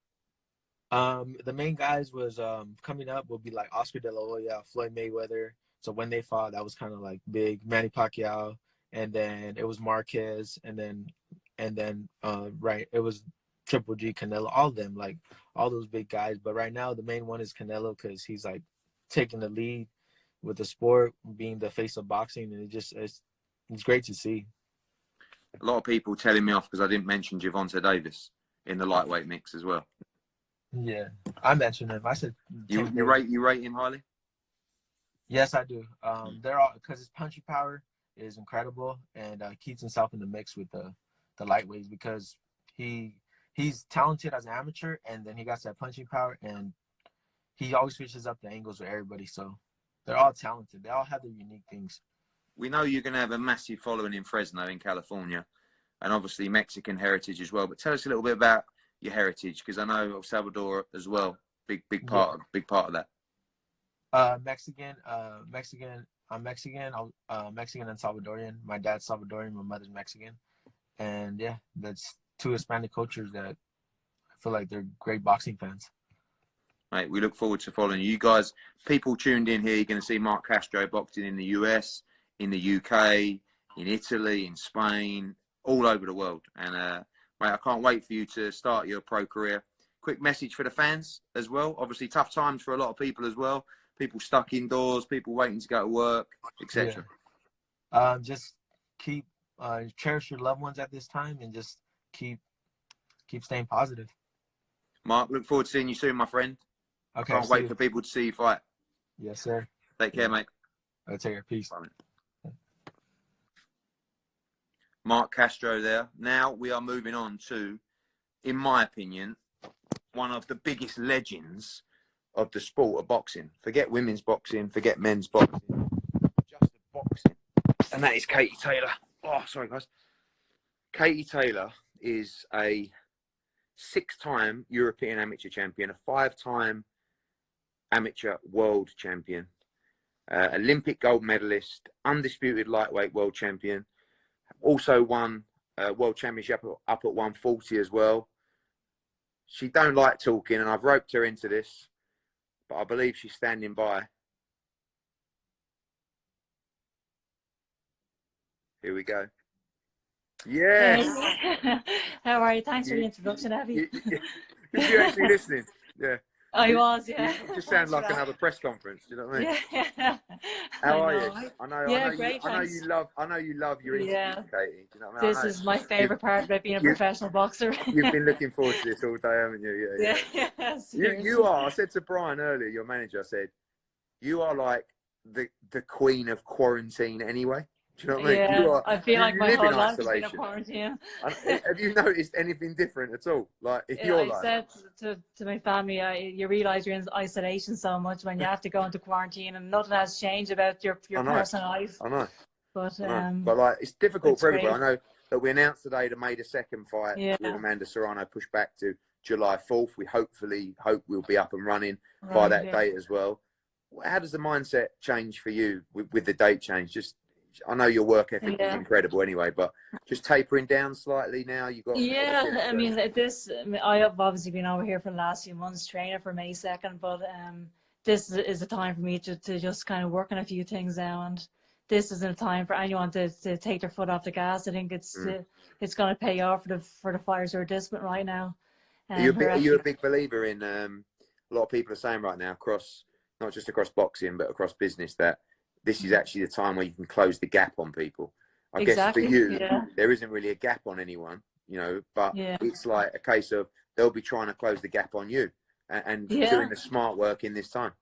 The main guys was coming up would be like Oscar De La Hoya, Floyd Mayweather. So when they fought, that was kind of like big. Manny Pacquiao, and then it was Marquez, and then it was Triple G, Canelo, all of them, like all those big guys. But right now the main one is Canelo, because he's like taking the lead with the sport, being the face of boxing, and it's great to see. A lot of people telling me off because I didn't mention Gervonta Davis in the lightweight mix as well. Yeah, I mentioned him. I said you rate him highly. Yes, I do. They're all, because his punching power is incredible, and keeps himself in the mix with the lightweights, because he's talented as an amateur, and then he got that punching power, and he always switches up the angles with everybody. So they're all talented. They all have their unique things. We know you're going to have a massive following in Fresno, in California, and obviously Mexican heritage as well. But tell us a little bit about your heritage, because I know El Salvador as well. Big part of that. Mexican. I'm Mexican. Mexican and Salvadorian. My dad's Salvadorian. My mother's Mexican. And yeah, that's two Hispanic cultures that I feel like they're great boxing fans. Mate, we look forward to following you guys. People tuned in here, you're going to see Mark Castro boxing in the US, in the UK, in Italy, in Spain, all over the world. And mate, I can't wait for you to start your pro career. quick message for the fans as well. Obviously, tough times for a lot of people as well. People stuck indoors, people waiting to go to work, etc. Just keep cherish your loved ones at this time, and just keep staying positive. Mark, look forward to seeing you soon, my friend. Okay, Can't wait for people to see you fight. Yes, sir. Take care, mate. I'll take care. Peace. Bye. Mark Castro there. Now we are moving on to, in my opinion, one of the biggest legends of the sport of boxing. Forget women's boxing, forget men's boxing, just the boxing. And that is Katie Taylor. Oh, sorry, guys. Katie Taylor is a 6-time European amateur champion, a 5-time amateur world champion, Olympic gold medalist, undisputed lightweight world champion. Also won world championship up at 140 as well. She don't like talking, and I've roped her into this, but I believe she's standing by. Here we go. Yes. Hey. How are you? Thanks for the introduction, Abby. You're actually listening. Yeah. I was, yeah. You just sound like another press conference. Do you know what I mean? Yeah. How are you? I know. Great. I know you love your interviews, Katie. Do you know what I mean? This is my favourite part about being a professional boxer. You've been looking forward to this all day, haven't you? Yeah. You are. I said to Brian earlier, your manager, I said, you are like the queen of quarantine anyway. Do you know what I mean? Yeah, I feel like my whole life has been a isolation. quarantine. Have you noticed anything different at all? Like, if you're I said to my family, you realise you're in isolation so much when you have to go into quarantine, and nothing has changed about your personal life. I know. But like, it's difficult for everybody. great. I know that we announced today the May the 2nd fight with Amanda Serrano pushed back to July 4th. We hope we'll be up and running by that date as well. How does the mindset change for you with the date change? Just, I know your work ethic is incredible anyway, but just tapering down slightly now. You got I mean, I have obviously been over here for the last few months training for May 2nd, but this is a time for me to just kind of work on a few things now, and this isn't a time for anyone to take their foot off the gas. I think it's going to pay off for the fighters who are disciplined right now. Are you a big believer in a lot of people are saying right now not just across boxing but across business, that this is actually the time where you can close the gap on people? I guess for you, there isn't really a gap on anyone, but it's like a case of they'll be trying to close the gap on you and doing the smart work in this time.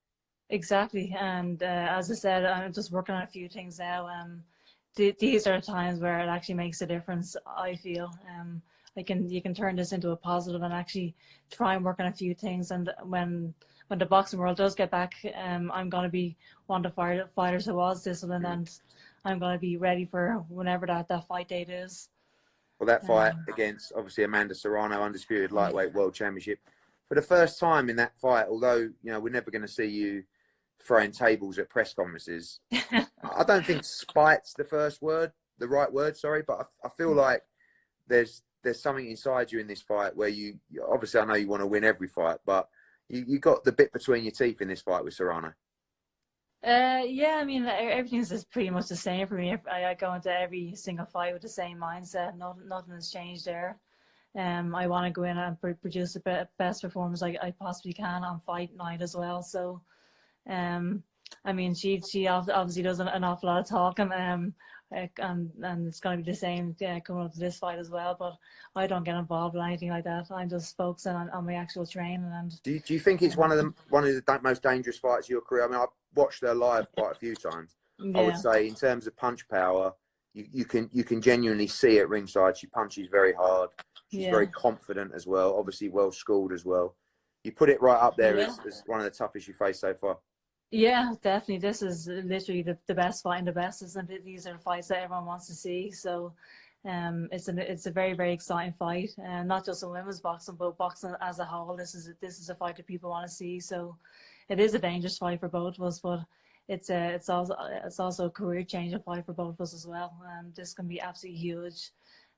Exactly. And as I said, I'm just working on a few things now. These are times where it actually makes a difference, I feel. You can turn this into a positive and actually try and work on a few things. And when the boxing world does get back, I'm going to be one of the fighters who was disciplined, and I'm going to be ready for whenever that fight date is. Well, that fight against, obviously, Amanda Serrano, undisputed lightweight world championship. For the first time in that fight, although, we're never going to see you throwing tables at press conferences, I don't think spite's the right word, but I feel like there's something inside you in this fight where you obviously, I know you want to win every fight, but you got the bit between your teeth in this fight with Serrano. I mean, everything's just pretty much the same for me. I go into every single fight with the same mindset. Nothing has changed there. I want to go in and produce the best performance I possibly can on fight night as well. So, I mean, she obviously does an awful lot of talking, and it's going to be the same coming up to this fight as well. But I don't get involved with anything like that. I'm just focusing on my actual training. And do you think it's one of the most dangerous fights of your career? I mean, I've watched her live quite a few times. I would say, in terms of punch power, you can genuinely see at ringside she punches very hard. She's very confident as well. Obviously, well schooled as well. You put it right up there as one of the toughest you faced so far. Yeah, definitely. This is literally the best fight and the best, isn't it? These are fights that everyone wants to see. So it's a very, very exciting fight, and not just in women's boxing, but boxing as a whole. This is a fight that people want to see. So it is a dangerous fight for both of us, but it's also a career-changing fight for both of us as well. This can be absolutely huge.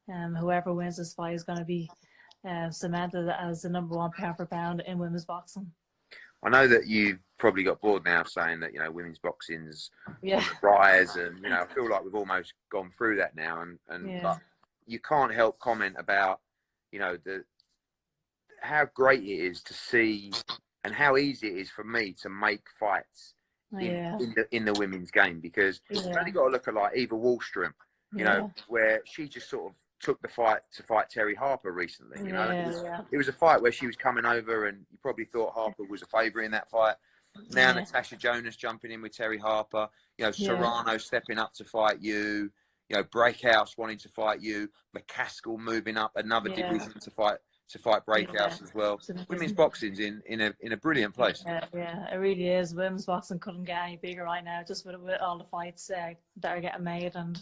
Whoever wins this fight is going to be cemented as the #1 pound for pound in women's boxing. I know that you probably got bored now saying that, women's boxing's on the rise, and, I feel like we've almost gone through that now, but you can't help comment about, how great it is to see, and how easy it is for me to make fights in the women's game, because you've only got to look at like Eva Wallström, you know, where she just sort of took the fight to fight Terry Harper recently. You know, it was a fight where she was coming over, and you probably thought Harper was a favourite in that fight. Now Natasha Jonas jumping in with Terry Harper, you know, Serrano stepping up to fight you, you know, Breakhouse wanting to fight you, McCaskill moving up another division to fight Breakhouse as well. Women's boxing's in a brilliant place. Yeah, it really is. Women's boxing couldn't get any bigger right now, just with all the fights that are getting made, and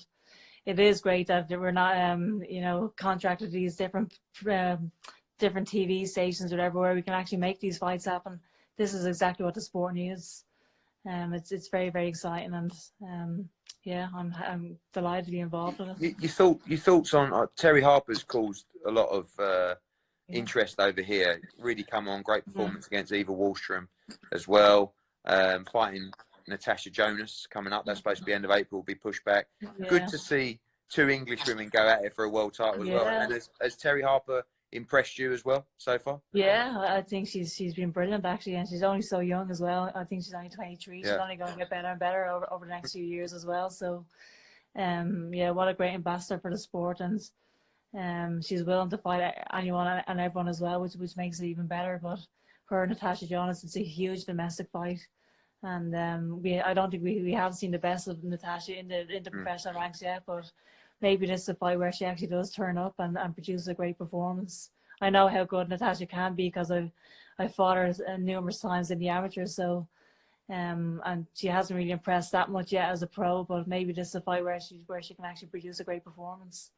it is great that we're not, you know, contracted to these different TV stations or whatever, where we can actually make these fights happen. This is exactly what the sport needs. It's very, very exciting, and yeah, I'm delighted to be involved with it. Your thoughts on Terry Harper's caused a lot of interest over here. Really come on, great performance against Eva Wallström as well. Fighting Natasha Jonas coming up. That's supposed to be end of April. Will be pushed back. Good to see two English women go at it for a world title as well. And has Terry Harper impressed you as well so far? Yeah, I think she's been brilliant actually, and she's only so young as well. I think she's only 23. She's only going to get better and better over the next few years as well. So, yeah, what a great ambassador for the sport, and she's willing to fight anyone and everyone as well, which makes it even better. But her and Natasha Jonas, it's a huge domestic fight, and I don't think we have seen the best of Natasha in the professional ranks yet, but maybe this is a fight where she actually does turn up and produce a great performance. I know how good Natasha can be because I fought her numerous times in the amateurs, so and she hasn't really impressed that much yet as a pro, but maybe this is a fight where she can actually produce a great performance.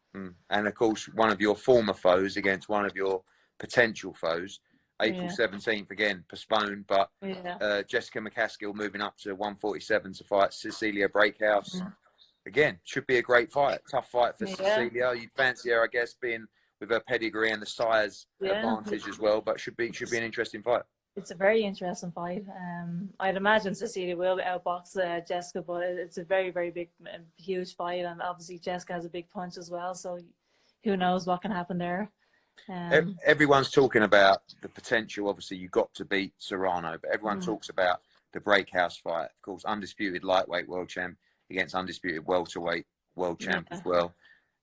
And of course, one of your former foes against one of your potential foes, April 17th, again postponed, but Jessica McCaskill moving up to 147 to fight Cecilia Breakhouse. Again, should be a great fight. Tough fight for Cecilia. You'd fancy her, I guess, being with her pedigree and the size advantage as well. But should be an interesting fight. It's a very interesting fight. I'd imagine Cecilia will outbox Jessica, but it's a very, very big, huge fight, and obviously Jessica has a big punch as well. So who knows what can happen there? Everyone's talking about the potential. Obviously, you got to beat Serrano, but everyone talks about the Breakhouse fight. Of course, undisputed lightweight world champ against undisputed welterweight world champ as well.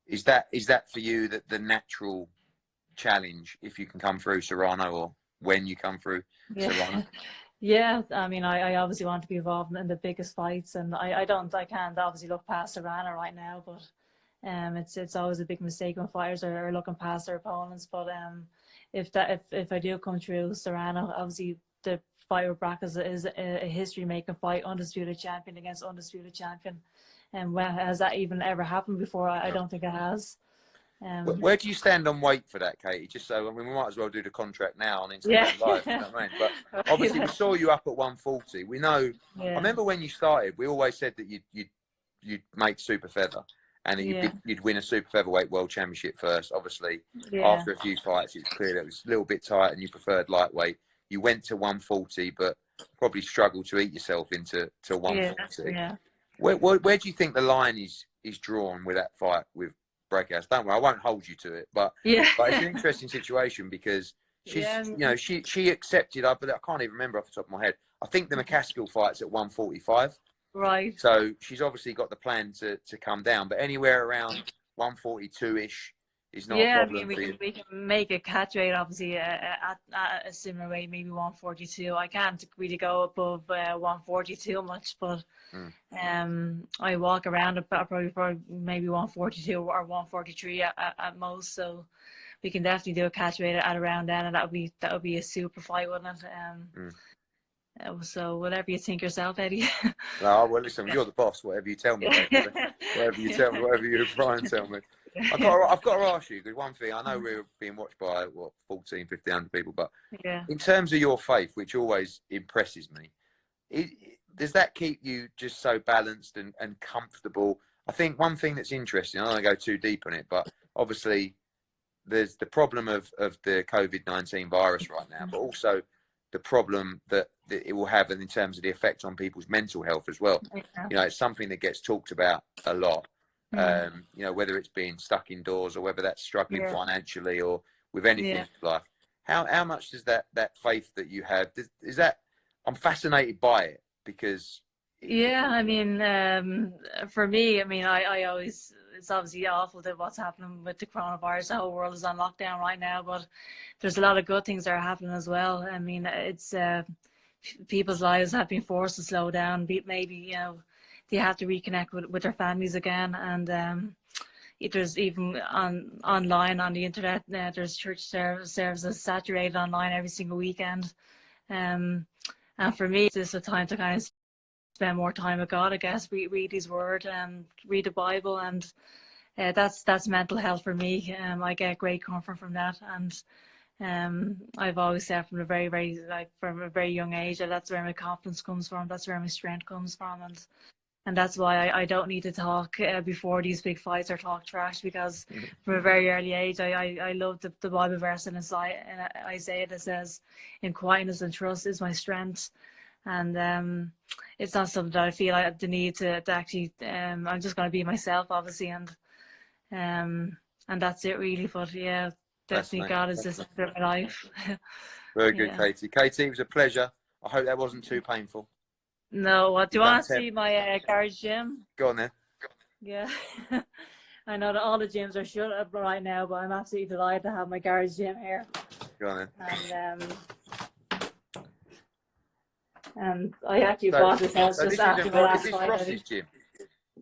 Is that for you that the natural challenge if you can come through Serrano, or when you come through Serrano? Yeah, I mean, I obviously want to be involved in the biggest fights, and I can't obviously look past Serrano right now, but it's always a big mistake when fighters are looking past their opponents. But if I do come through Serrano, obviously the fight with Brock is a history-making fight, undisputed champion against undisputed champion. And has that even ever happened before? I don't think it has. Where do you stand on weight for that, Katie? Just so, I mean, we might as well do the contract now on Instagram Live. You know what I mean? But obviously, we saw you up at 140. We know. I remember when you started, we always said that you'd make super feather, and that you'd win a super featherweight world championship first. Obviously, after a few fights, it was clear that it was a little bit tight, and you preferred lightweight. You went to 140, but probably struggled to eat yourself into 140. Where do you think the line is drawn with that fight with Breakhouse? Don't worry, I won't hold you to it, but it's an interesting situation because she's you know, she accepted, but I can't even remember off the top of my head. I think the McCaskill fight's at 145. Right. So she's obviously got the plan to come down, but anywhere around 142-ish is not a problem for you. We can make a catch weight, obviously, at a similar weight, maybe 142. I can't really go above 142 much, but I walk around about probably maybe 142 or 143 at most. So we can definitely do a catch weight at around then, and that would be a super fight, wouldn't it? So whatever you think yourself, Eddie. No, well, listen, you're the boss. Whatever you tell me, whatever you tell me, whatever you try and tell me. I've got to ask you, because one thing, I know we're being watched by 1,500 people, but in terms of your faith, which always impresses me, does that keep you just so balanced and comfortable? I think one thing that's interesting, I don't want to go too deep on it, but obviously there's the problem of the COVID-19 virus right now, but also the problem that it will have in terms of the effect on people's mental health as well. You know, it's something that gets talked about a lot. You know, whether it's being stuck indoors or whether that's struggling financially or with anything in life. How much does that faith that you have, is that, I'm fascinated by it because Yeah, I mean, for me, I mean, I always, it's obviously awful that what's happening with the coronavirus. The whole world is on lockdown right now, but there's a lot of good things that are happening as well. I mean, it's people's lives have been forced to slow down. Maybe, you know, they have to reconnect with their families again. And there's even online on the internet, there's church services saturated online every single weekend. And for me, it's just a time to kind of spend more time with God, I guess. Read His Word, read the Bible, and that's mental health for me. I get great comfort from that, and I've always said from a very young age that that's where my confidence comes from. That's where my strength comes from, and that's why I don't need to talk before these big fights or talk trash, because from a very early age I love the Bible verse in Isaiah that says, "In quietness and trust is my strength." And it's not something that I feel I have the need to actually. I'm just going to be myself, obviously, and that's it really. But yeah, definitely God is just my life. Very good, Yeah. Katie. Katie, it was a pleasure. I hope that wasn't too painful. No, what do you want to see my garage gym? Go on then. Yeah. I know that all the gyms are shut up right now, but I'm absolutely delighted to have my garage gym here. Go on then. And I actually bought this house just after my last fight. Is this Ross's gym?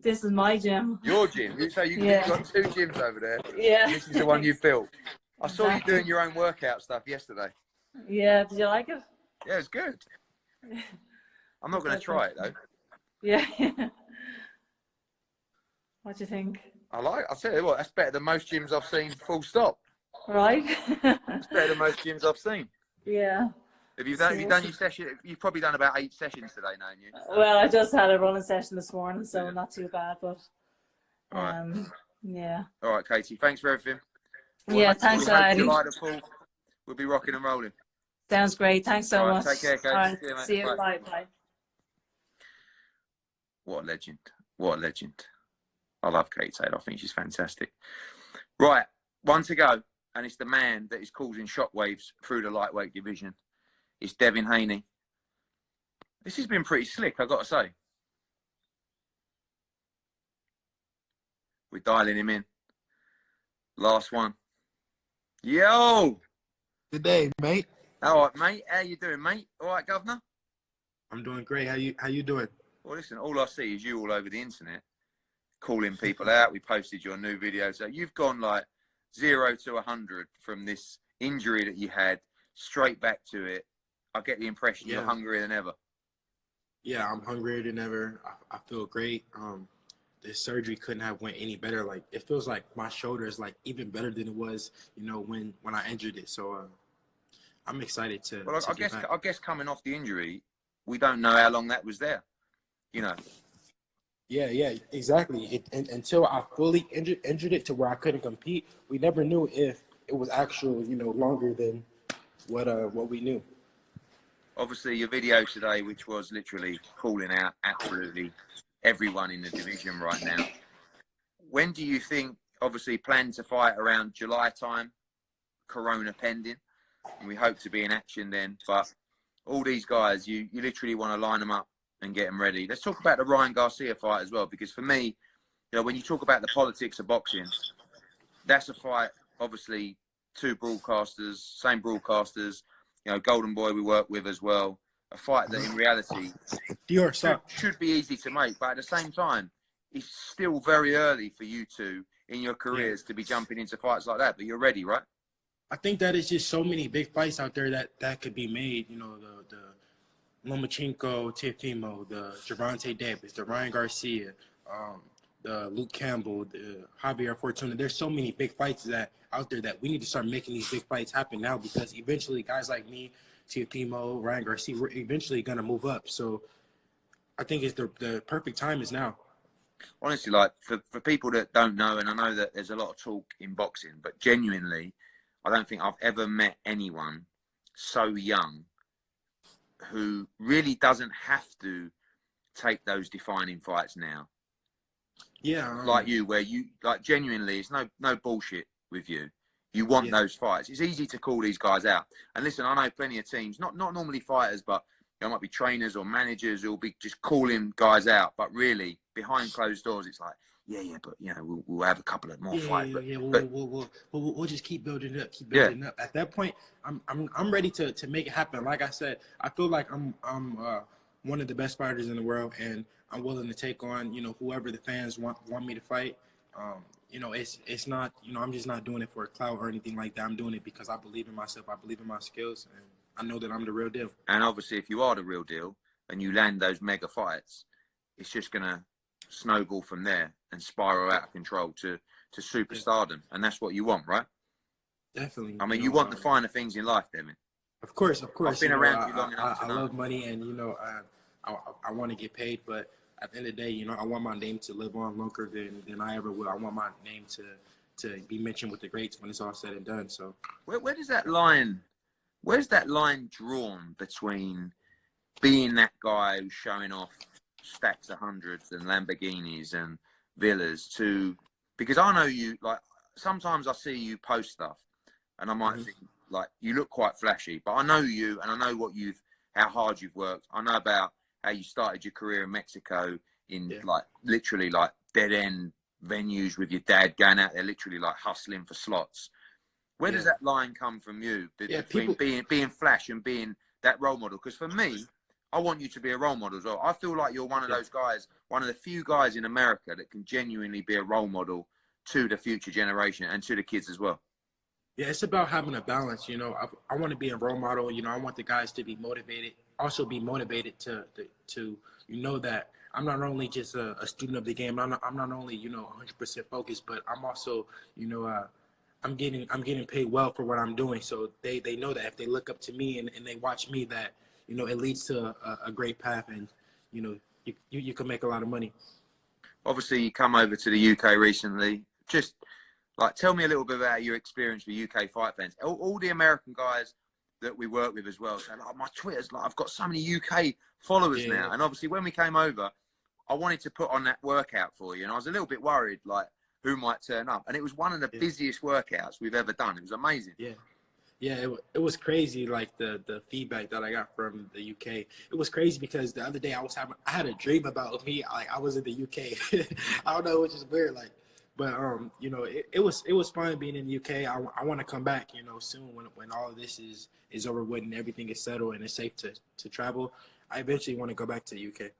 This is my gym. Your gym? So you've got two gyms over there. Yeah. This is the one you've built. I saw you doing your own workout stuff yesterday. Yeah, did you like it? Yeah, it's good. I'm not going to try it though. Yeah. What do you think? I'll tell you what, that's better than most gyms I've seen, full stop. Right? It's better than most gyms I've seen. Yeah. Have you done your session? You've probably done about 8 sessions today, haven't you? Well, I just had a running session this morning, so yeah. not too bad, but yeah. All right, Katie, thanks for everything. Yeah, thanks, Eddie. We'll be rocking and rolling. Sounds great. Thanks so much. Take care, Katie. Right. See you, mate. See you. Bye. What a legend. What a legend. I love Katie Taylor. I think she's fantastic. Right, one to go, and it's the man that is causing shockwaves through the lightweight division. It's Devin Haney. This has been pretty slick, I've got to say. We're dialing him in. Last one. Yo! Good day, mate. All right, mate. How you doing, mate? All right, Governor? I'm doing great. How you doing? Well, listen, all I see is you all over the internet calling people out. We posted your new video. So you've gone like 0 to 100 from this injury that you had straight back to it. I get the impression you're hungrier than ever. Yeah, I'm hungrier than ever. I feel great. This surgery couldn't have went any better. Like, it feels like my shoulder is like even better than it was, you know, when I injured it. So I'm excited to. Well, I guess coming off the injury, we don't know how long that was there. You know. Yeah, exactly. Until I fully injured it to where I couldn't compete, we never knew if it was actual, you know, longer than what we knew. Obviously, your video today, which was literally calling out absolutely everyone in the division right now. When do you think, obviously, plan to fight around July time, Corona pending, and we hope to be in action then. But all these guys, you literally want to line them up and get them ready. Let's talk about the Ryan Garcia fight as well, because for me, you know, when you talk about the politics of boxing, that's a fight, obviously, two broadcasters, same broadcasters, you know, Golden Boy we work with as well. A fight that in reality should be easy to make, but at the same time, it's still very early for you two in your careers to be jumping into fights like that. But you're ready, right? I think that is just so many big fights out there that could be made. You know, the Lomachenko, Teofimo, the Gervonta Davis, the Ryan Garcia, the Luke Campbell, the Javier Fortuna. There's so many big fights out there that we need to start making these big fights happen now, because eventually guys like me, Teofimo, Ryan Garcia, we're eventually going to move up. So I think it's the perfect time is now. Honestly, like for people that don't know, and I know that there's a lot of talk in boxing, but genuinely, I don't think I've ever met anyone so young who really doesn't have to take those defining fights now. Yeah. Like you, where you, like, genuinely, it's no bullshit with you. You want those fights. It's easy to call these guys out. And listen, I know plenty of teams, not normally fighters, but there might be trainers or managers who'll be just calling guys out. But really, behind closed doors, it's like, yeah, but we'll have a couple of more fights. We'll just keep building up, up. At that point, I'm ready to make it happen. Like I said, I feel like I'm one of the best fighters in the world, and I'm willing to take on whoever the fans want me to fight. It's not I'm just not doing it for a clout or anything like that. I'm doing it because I believe in myself. I believe in my skills, and I know that I'm the real deal. And obviously, if you are the real deal and you land those mega fights, it's just gonna snowball from there and spiral out of control to superstardom, and that's what you want, right? Definitely. I mean, you want the finer things in life, Devin. Of course. I've been around you long enough to know. I love money, and I want to get paid, but at the end of the day, I want my name to live on longer than I ever will. I want my name to be mentioned with the greats when it's all said and done. So where does that line? Where's that line drawn between being that guy who's showing off stacks of hundreds and Lamborghinis and villas to, because I know you, like, sometimes I see you post stuff and I might think, like, you look quite flashy, but I know you and I know how hard you've worked. I know about how you started your career in Mexico in like literally like dead end venues with your dad, going out there literally like hustling for slots. Where does that line come from you between being flash and being that role model? Because for me, I want you to be a role model as well. I feel like you're one of those guys, one of the few guys in America that can genuinely be a role model to the future generation and to the kids as well. Yeah, it's about having a balance. I want to be a role model. I want the guys to be motivated, also be motivated to that I'm not only just a student of the game. I'm not only 100% focused, but I'm also I'm getting paid well for what I'm doing. So they know that if they look up to me and they watch me, that it leads to a great path, and you can make a lot of money. Obviously, you come over to the UK recently. Just like, tell me a little bit about your experience with UK fight fans. All the American guys that we work with as well. So like, my Twitter's like, I've got so many UK followers now. And obviously, when we came over, I wanted to put on that workout for you, and I was a little bit worried, like, who might turn up. And it was one of the busiest workouts we've ever done. It was amazing. Yeah, it was crazy, like the feedback that I got from the UK. It was crazy because the other day I had a dream about me, like I was in the UK. I don't know, which is weird, like, but it was fun being in the UK. I want to come back, soon when all of this is over with and everything is settled and it's safe to travel. I eventually want to go back to the UK.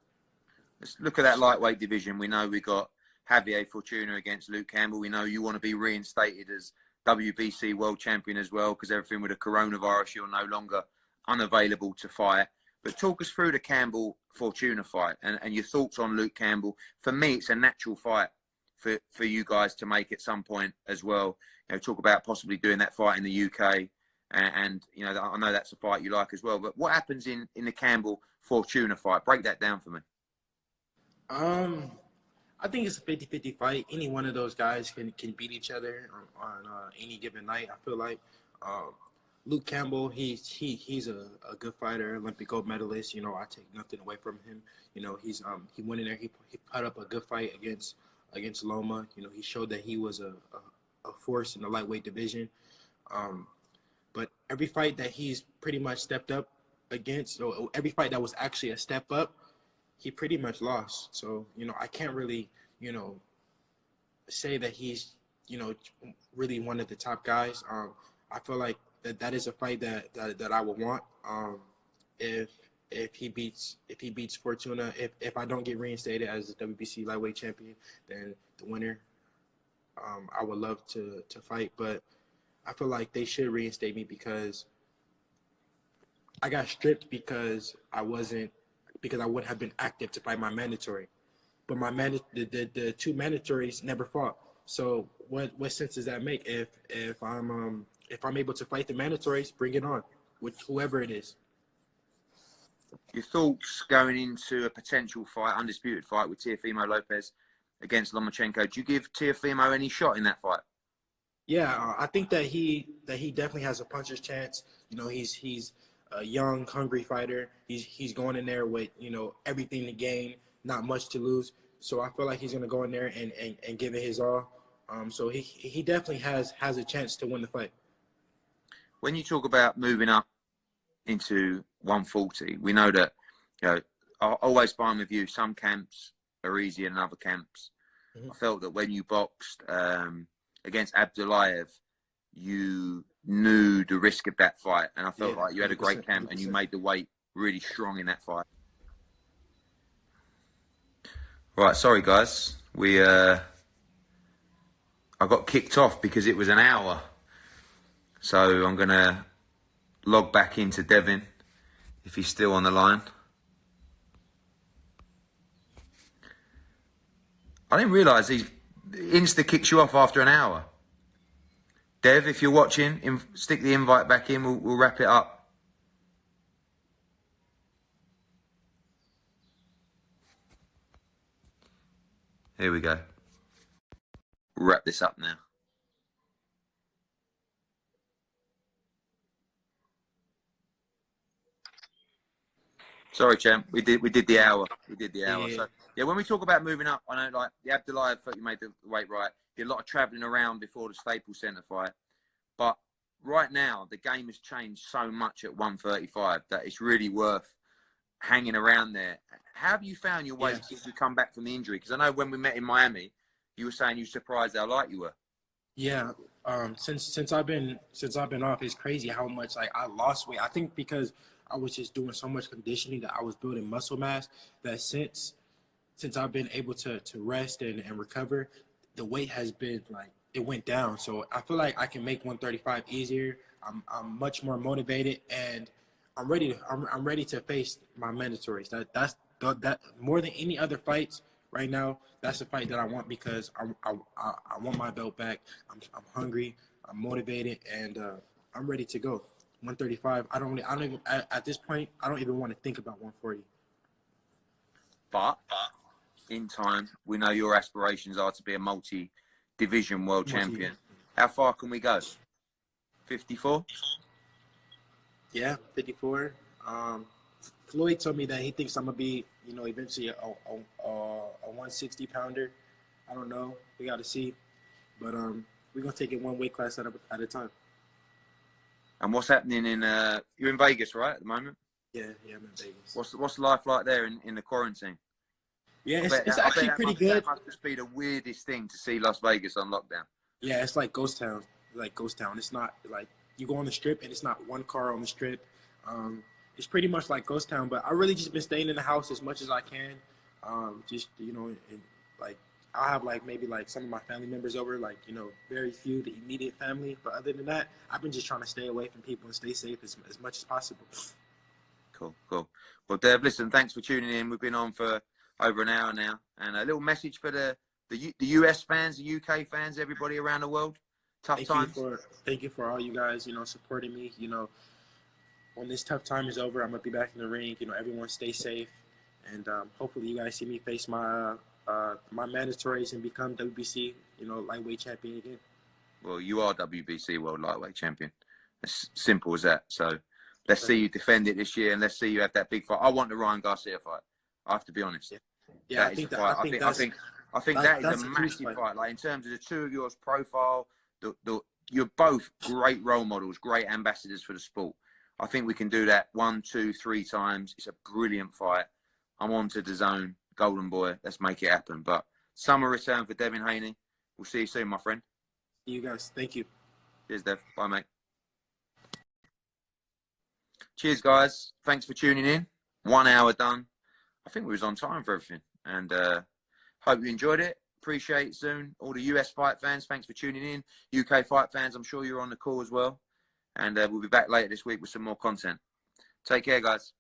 Let's look at that lightweight division. We know we got Javier Fortuna against Luke Campbell. We know you want to be reinstated as WBC world champion as well, because everything with the coronavirus, you're no longer unavailable to fight. But talk us through the Campbell Fortuna fight and your thoughts on Luke Campbell. For me, it's a natural fight for you guys to make at some point as well. Talk about possibly doing that fight in the UK, and I know that's a fight you like as well. But what happens in the Campbell Fortuna fight? Break that down for me. I think it's a 50-50 fight. Any one of those guys can beat each other on any given night. I feel like Luke Campbell, he's a good fighter, Olympic gold medalist. I take nothing away from him. He went in there. He put up a good fight against Loma. He showed that he was a force in the lightweight division. But every fight that he's pretty much stepped up against, or every fight that was actually a step up, he pretty much lost. So, I can't really, say that he's, really one of the top guys. I feel like that is a fight that I would want. If he beats Fortuna, if I don't get reinstated as the WBC lightweight champion, then the winner, I would love to fight. But I feel like they should reinstate me because I got stripped because I wouldn't have been active to fight my mandatory. But the two mandatories never fought. So what sense does that make? If I'm able to fight the mandatories, bring it on with whoever it is. Your thoughts going into a potential fight, undisputed fight with Teofimo Lopez against Lomachenko? Do you give Teofimo any shot in that fight? Yeah, I think that he definitely has a puncher's chance. He's a young, hungry fighter. He's going in there with everything to gain, not much to lose. So I feel like he's gonna go in there and give it his all. So he definitely has a chance to win the fight. When you talk about moving up into 140, we know that, you know, I always find with you, some camps are easier than other camps. I felt that when you boxed against Abdullayev, you knew the risk of that fight, and I felt like you had a great camp 100%. And you made the weight really strong in that fight. Right, sorry guys, I got kicked off because it was an hour, so I'm gonna log back into Devin if he's still on the line. I didn't realise he insta kicks you off after an hour. Dev, if you're watching, stick the invite back in. We'll wrap it up. Here we go. We'll wrap this up now. Sorry, champ. We did the hour. We did the hour. Yeah. So yeah, when we talk about moving up, I know like the Abdullayev fight, you made the weight right. Did a lot of travelling around before the Staples Centre fight, but right now the game has changed so much at 135 that it's really worth hanging around there. How have you found your weight since you come back from the injury? Because I know when we met in Miami, you were saying you were surprised how light you were. Yeah, since I've been off, it's crazy how much like I lost weight. I think because I was just doing so much conditioning that I was building muscle mass. That since I've been able to rest and recover, the weight has been like it went down. So I feel like I can make 135 easier. I'm much more motivated, and I'm ready to face my mandatories. That's more than any other fights right now. That's the fight that I want because I want my belt back. I'm hungry. I'm motivated, and I'm ready to go. 135. I don't even at this point. I don't even want to think about 140. But in time, we know your aspirations are to be a multi-division world champion. How far can we go? 54? Yeah, 54. Floyd told me that he thinks I'm gonna be, eventually a 160 pounder. I don't know. We got to see, but we're gonna take it one weight class at a time. And what's happening in? You're in Vegas, right, at the moment? Yeah, I'm in Vegas. What's life like there in the quarantine? Yeah, it's actually pretty good. That must just be the weirdest thing to see Las Vegas on lockdown. Yeah, it's like ghost town. It's not like you go on the strip and it's not one car on the strip. It's pretty much like ghost town. But I really just been staying in the house as much as I can. And like I have like maybe like some of my family members over, like very few, the immediate family. But other than that, I've been just trying to stay away from people and stay safe as much as possible. Cool. Well, Dev, listen, thanks for tuning in. We've been on for over an hour now, and a little message for the US fans, the UK fans, everybody around the world. Tough times. Thank you for all you guys, supporting me. When this tough time is over, I'm gonna be back in the ring. Everyone stay safe, and hopefully you guys see me face my mandatories and become WBC, lightweight champion again. Well, you are WBC World Lightweight Champion. It's simple as that. So let's see you defend it this year, and let's see you have that big fight. I want the Ryan Garcia fight. I have to be honest. Yeah, I think that is a massive fight. Like in terms of the two of yours profile, you're both great role models, great ambassadors for the sport. I think we can do that 1, 2, 3 times. It's a brilliant fight. I'm on to DAZN, Golden Boy. Let's make it happen. But summer return for Devin Haney. We'll see you soon, my friend. See you guys. Thank you. Cheers, Dev. Bye, mate. Cheers, guys. Thanks for tuning in. 1 hour done. I think we was on time for everything. And hope you enjoyed it. Appreciate it soon. All the US fight fans, thanks for tuning in. UK fight fans, I'm sure you're on the call as well. And we'll be back later this week with some more content. Take care, guys.